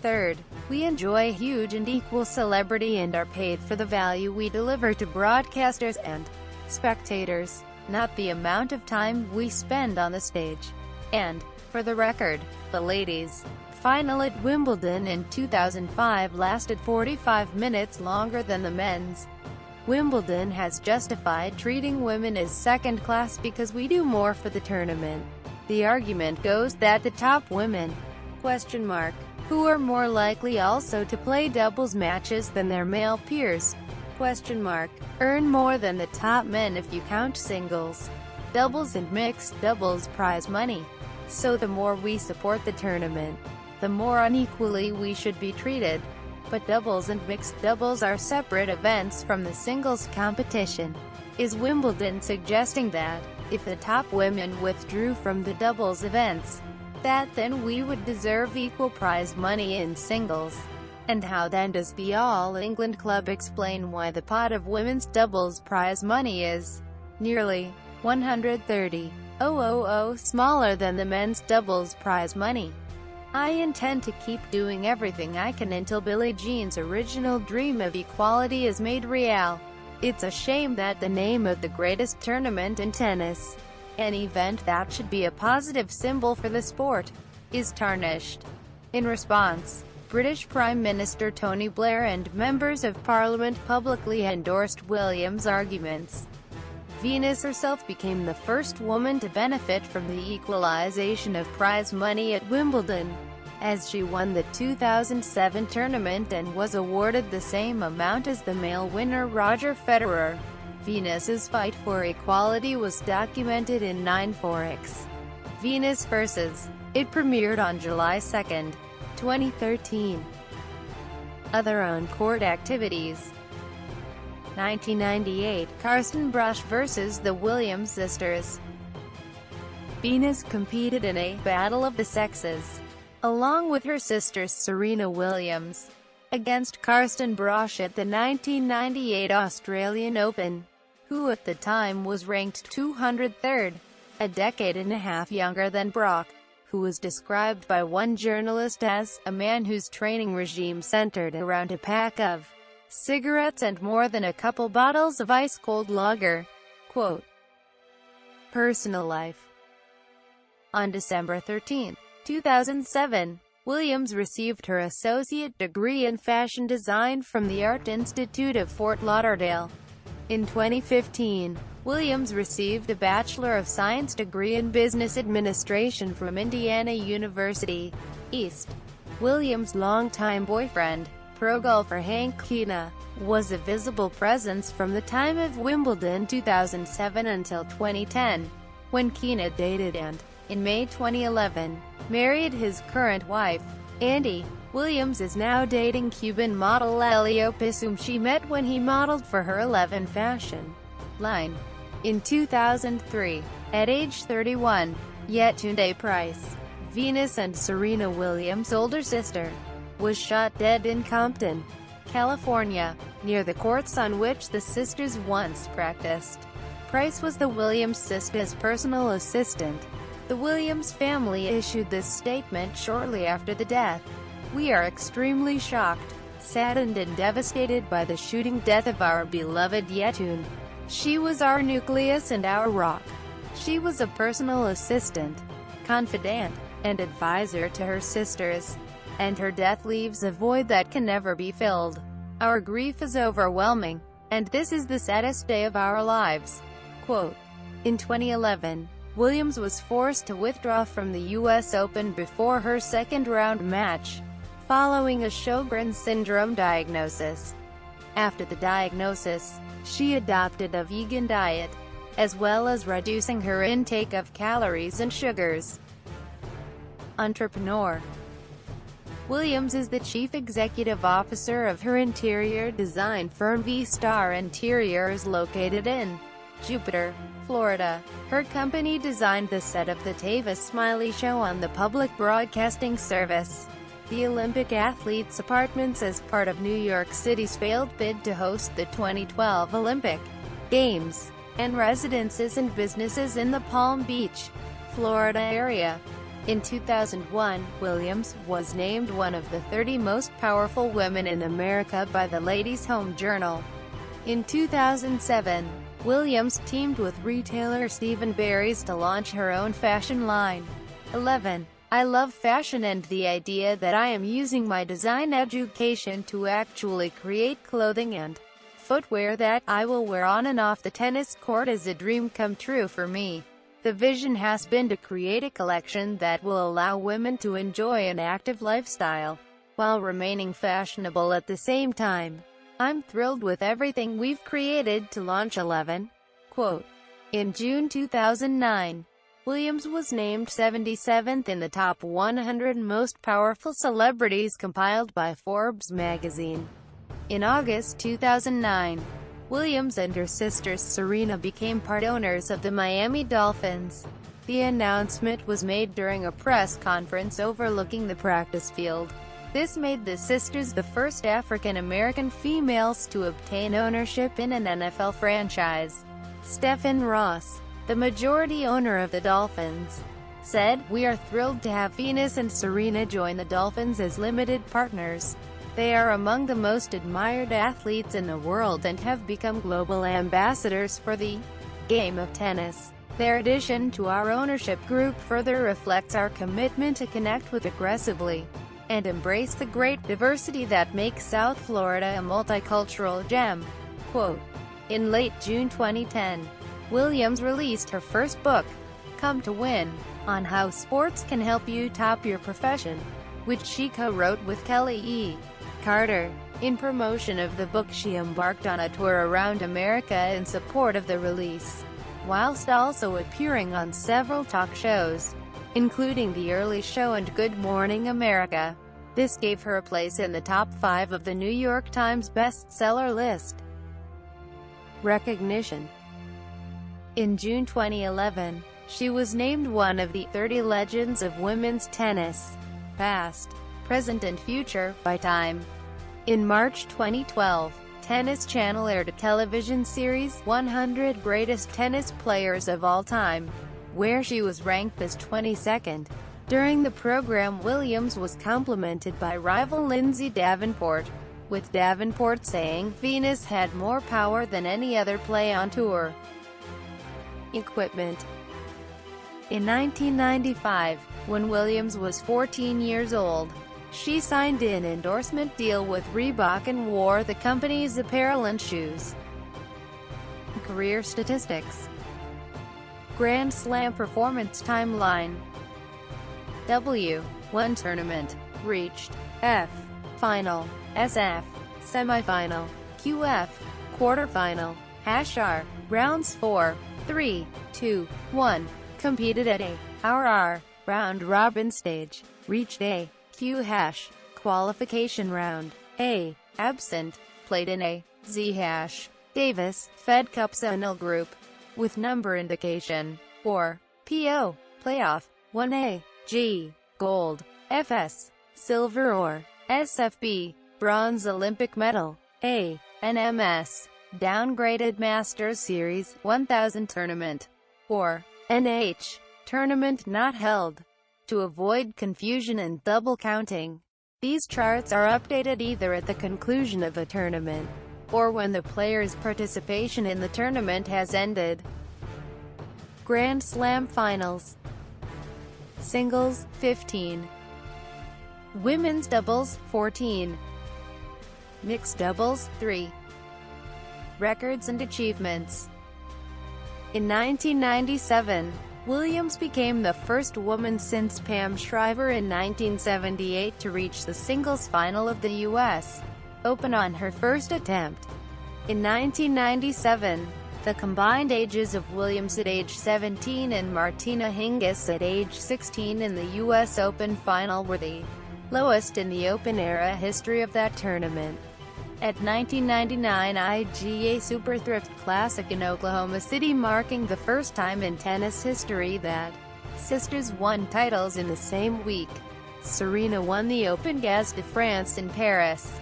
Third, we enjoy huge and equal celebrity and are paid for the value we deliver to broadcasters and spectators, not the amount of time we spend on the stage. And, for the record, the ladies' final at Wimbledon in 2005 lasted 45 minutes longer than the men's. Wimbledon has justified treating women as second class because we do more for the tournament. The argument goes that the top women, who are more likely also to play doubles matches than their male peers, earn more than the top men if you count singles, doubles and mixed doubles prize money. So the more we support the tournament, the more unequally we should be treated. But doubles and mixed doubles are separate events from the singles competition. Is Wimbledon suggesting that, if the top women withdrew from the doubles events, that then we would deserve equal prize money in singles? And how then does the All England Club explain why the pot of women's doubles prize money is nearly 130,000 smaller than the men's doubles prize money? I intend to keep doing everything I can until Billie Jean's original dream of equality is made real. It's a shame that the name of the greatest tournament in tennis, an event that should be a positive symbol for the sport, is tarnished. In response, British Prime Minister Tony Blair and members of Parliament publicly endorsed Williams' arguments. Venus herself became the first woman to benefit from the equalization of prize money at Wimbledon, as she won the 2007 tournament and was awarded the same amount as the male winner Roger Federer. Venus's fight for equality was documented in 9/4X. Venus vs. It premiered on July 2, 2013. Other on-court activities. 1998, Karsten Braasch vs. the Williams sisters. Venus competed in a Battle of the Sexes, along with her sister Serena Williams, against Karsten Braasch at the 1998 Australian Open, who at the time was ranked 203rd, a decade and a half younger than Brock, who was described by one journalist as a man whose training regime centered around a pack of cigarettes and more than a couple bottles of ice-cold lager. Quote, personal life. On December 13, 2007, Williams received her associate degree in fashion design from the Art Institute of Fort Lauderdale. In 2015, Williams received a Bachelor of Science degree in Business Administration from Indiana University, East. Williams' longtime boyfriend, pro golfer Hank Kina, was a visible presence from the time of Wimbledon 2007 until 2010, when Kina dated and, in May 2011, married his current wife. Andy Williams is now dating Cuban model Elliopis, whom she met when he modeled for her 11 fashion line. In 2003, at age 31, Yetunde Price, Venus and Serena Williams' older sister, was shot dead in Compton, California, near the courts on which the sisters once practiced. Price was the Williams sisters' personal assistant. The Williams family issued this statement shortly after the death. We are extremely shocked, saddened and devastated by the shooting death of our beloved Yetun. She was our nucleus and our rock. She was a personal assistant, confidant, and advisor to her sisters, and her death leaves a void that can never be filled. Our grief is overwhelming, and this is the saddest day of our lives. Quote, in 2011, Williams was forced to withdraw from the U.S. Open before her second-round match, following a Sjogren's syndrome diagnosis. After the diagnosis, she adopted a vegan diet, as well as reducing her intake of calories and sugars. Entrepreneur. Williams is the chief executive officer of her interior design firm V-Star Interiors, located in Jupiter, Florida. Her company designed the set of the Tavis Smiley Show on the public broadcasting service, the Olympic athletes' apartments, as part of New York City's failed bid to host the 2012 Olympic Games, and residences and businesses in the Palm Beach, Florida area. In 2001, Williams was named one of the 30 most powerful women in America by the Ladies' Home Journal. In 2007, Williams teamed with retailer Stephen Barry's to launch her own fashion line. 11. I love fashion and the idea that I am using my design education to actually create clothing and footwear that I will wear on and off the tennis court is a dream come true for me. The vision has been to create a collection that will allow women to enjoy an active lifestyle, while remaining fashionable at the same time. I'm thrilled with everything we've created to launch 11. Quote. In June 2009, Williams was named 77th in the top 100 most powerful celebrities compiled by Forbes magazine. In August 2009, Williams and her sister Serena became part owners of the Miami Dolphins. The announcement was made during a press conference overlooking the practice field. This made the sisters the first African-American females to obtain ownership in an NFL franchise. Stephen Ross, the majority owner of the Dolphins, said, "We are thrilled to have Venus and Serena join the Dolphins as limited partners. They are among the most admired athletes in the world and have become global ambassadors for the game of tennis. Their addition to our ownership group further reflects our commitment to connect with aggressively and embrace the great diversity that makes South Florida a multicultural gem." Quote. In late June 2010, Williams released her first book, Come to Win, on how sports can help you top your profession, which she co-wrote with Kelly E. Carter. In promotion of the book, she embarked on a tour around America in support of the release, whilst also appearing on several talk shows, including The Early Show and Good Morning America. This gave her a place in the top 5 of the New York Times bestseller list. Recognition. In June 2011, she was named one of the 30 Legends of Women's Tennis, Past, Present and Future, by Time. In March 2012, Tennis Channel aired a television series, 100 Greatest Tennis Players of All Time, where she was ranked as 22nd. During the program, Williams was complimented by rival Lindsay Davenport, with Davenport saying, "Venus had more power than any other play on tour." Equipment. In 1995, when Williams was 14 years old, she signed an endorsement deal with Reebok and wore the company's apparel and shoes. Career statistics. Grand Slam performance timeline. W1 tournament, reached, F final, SF semifinal, QF quarterfinal, #R rounds 4, 3, 2, 1, competed at a RR round robin stage, reached a Q# qualification round, A absent, played in a Z# Davis Fed Cup Final group, with number indication, or PO playoff, 1A G gold, FS silver or SFB bronze Olympic medal, A NMS downgraded Masters Series 1000 tournament, or NH tournament not held. To avoid confusion and double counting, these charts are updated either at the conclusion of a tournament, or when the player's participation in the tournament has ended. Grand Slam Finals. Singles, 15. Women's doubles, 14. Mixed doubles, 3. Records and achievements. In 1997, Williams became the first woman since Pam Shriver in 1978 to reach the singles final of the U.S. Open on her first attempt. In 1997, the combined ages of Williams at age 17 and Martina Hingis at age 16 in the U.S. Open final were the lowest in the Open era history of that tournament. At 1999 IGA Super Thrift Classic in Oklahoma City, marking the first time in tennis history that sisters won titles in the same week, Serena won the Open Gaz de France in Paris.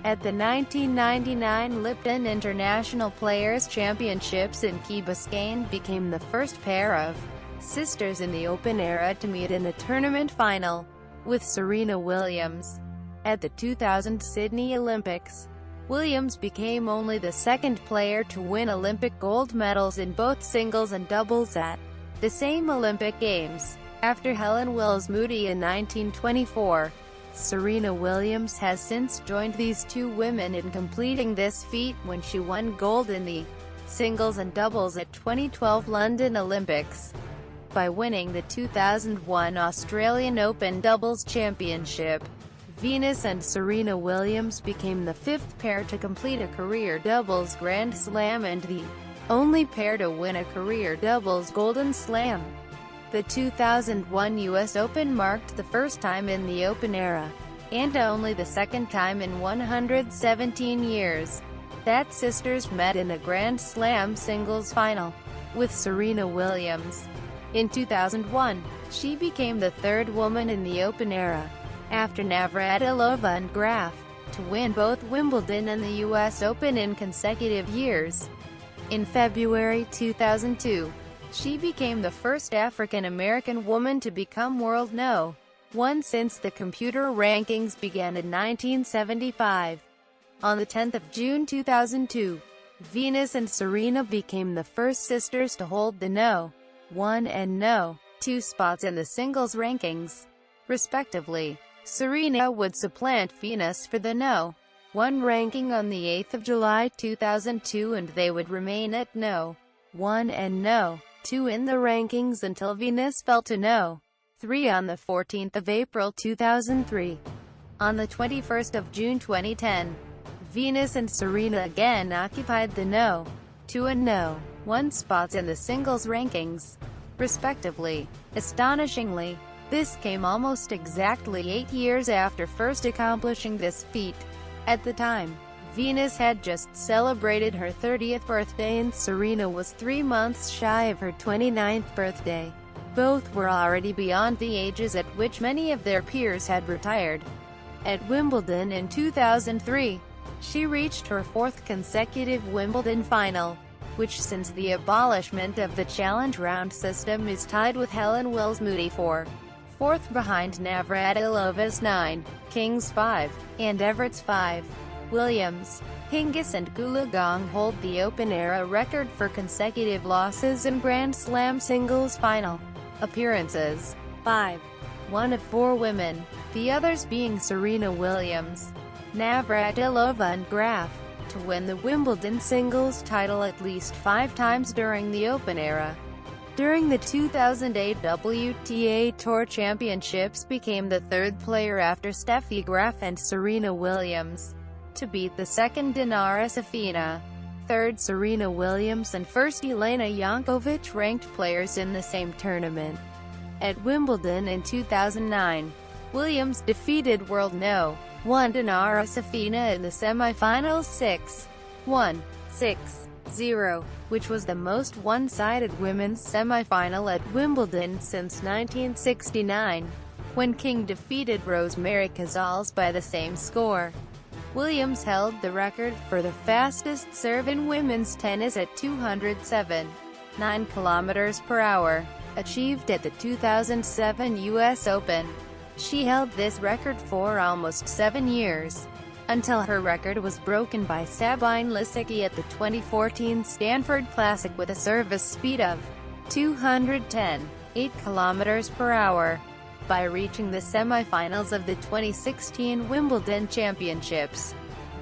At the 1999 Lipton International Players Championships in Key Biscayne became the first pair of sisters in the Open era to meet in a tournament final with Serena Williams. At the 2000 Sydney Olympics, Williams became only the second player to win Olympic gold medals in both singles and doubles at the same Olympic Games. After Helen Wills Moody in 1924, Serena Williams has since joined these two women in completing this feat when she won gold in the singles and doubles at 2012 London Olympics. By winning the 2001 Australian Open Doubles Championship, Venus and Serena Williams became the fifth pair to complete a career doubles Grand Slam and the only pair to win a career doubles Golden Slam. The 2001 US Open marked the first time in the Open era, and only the second time in 117 years, that sisters met in a Grand Slam singles final with Serena Williams. In 2001, she became the third woman in the Open era, after Navratilova and Graf, to win both Wimbledon and the US Open in consecutive years. In February 2002, she became the first African-American woman to become World No. 1 since the computer rankings began in 1975. On the 10th of June 2002, Venus and Serena became the first sisters to hold the No. 1 and No. 2 spots in the singles rankings, respectively. Serena would supplant Venus for the No. 1 ranking on the 8th of July 2002, and they would remain at No. 1 and No. 2 in the rankings until Venus fell to No. 3 on the 14th of April 2003. On the 21st of June 2010, Venus and Serena again occupied the No. 2 and No. 1 spots in the singles rankings, respectively. Astonishingly, this came almost exactly 8 years after first accomplishing this feat. At the time, Venus had just celebrated her 30th birthday and Serena was 3 months shy of her 29th birthday. Both were already beyond the ages at which many of their peers had retired. At Wimbledon in 2003, she reached her 4th consecutive Wimbledon final, which since the abolishment of the challenge round system is tied with Helen Wills Moody for 4th behind Navratilova's 9, King's 5, and Everett's 5. Williams, Hingis and Goolagong hold the Open-era record for consecutive losses in Grand Slam singles final appearances. 5. One of 4 women, the others being Serena Williams, Navratilova and Graf, to win the Wimbledon singles title at least 5 times during the Open era. During the 2008 WTA Tour Championships, became the third player after Steffi Graf and Serena Williams to beat the second Dinara Safina, third Serena Williams and first Elena Jankovic ranked players in the same tournament. At Wimbledon in 2009, Williams defeated World No. 1 Dinara Safina in the semifinals 6-1, 6-0, which was the most one-sided women's semifinal at Wimbledon since 1969, when King defeated Rosemary Casals by the same score. Williams held the record for the fastest serve in women's tennis at 207.9 km/h, achieved at the 2007 US Open. She held this record for almost 7 years, until her record was broken by Sabine Lisicki at the 2014 Stanford Classic with a service speed of 210.8 km/h. By reaching the semifinals of the 2016 Wimbledon Championships,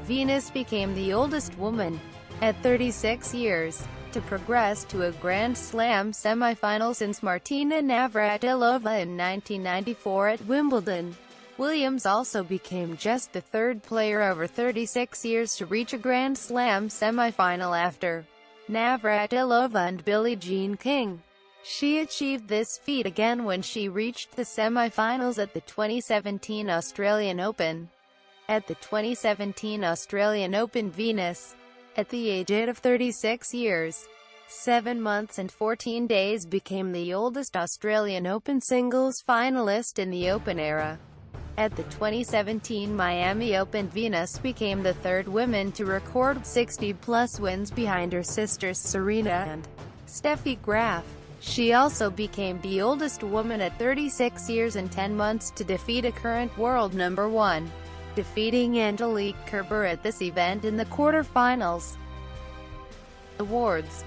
Venus became the oldest woman, at 36 years, to progress to a Grand Slam semifinal since Martina Navratilova in 1994 at Wimbledon. Williams also became just the third player over 36 years to reach a Grand Slam semifinal after Navratilova and Billie Jean King. She achieved this feat again when she reached the semifinals at the 2017 Australian Open. At the 2017 Australian Open, Venus, at the age of 36 years, 7 months and 14 days, became the oldest Australian Open singles finalist in the Open era. At the 2017 Miami Open, Venus became the third woman to record 60-plus wins behind her sisters Serena and Steffi Graf. She also became the oldest woman at 36 years and 10 months to defeat a current world number 1, defeating Angelique Kerber at this event in the quarter-finals. Awards.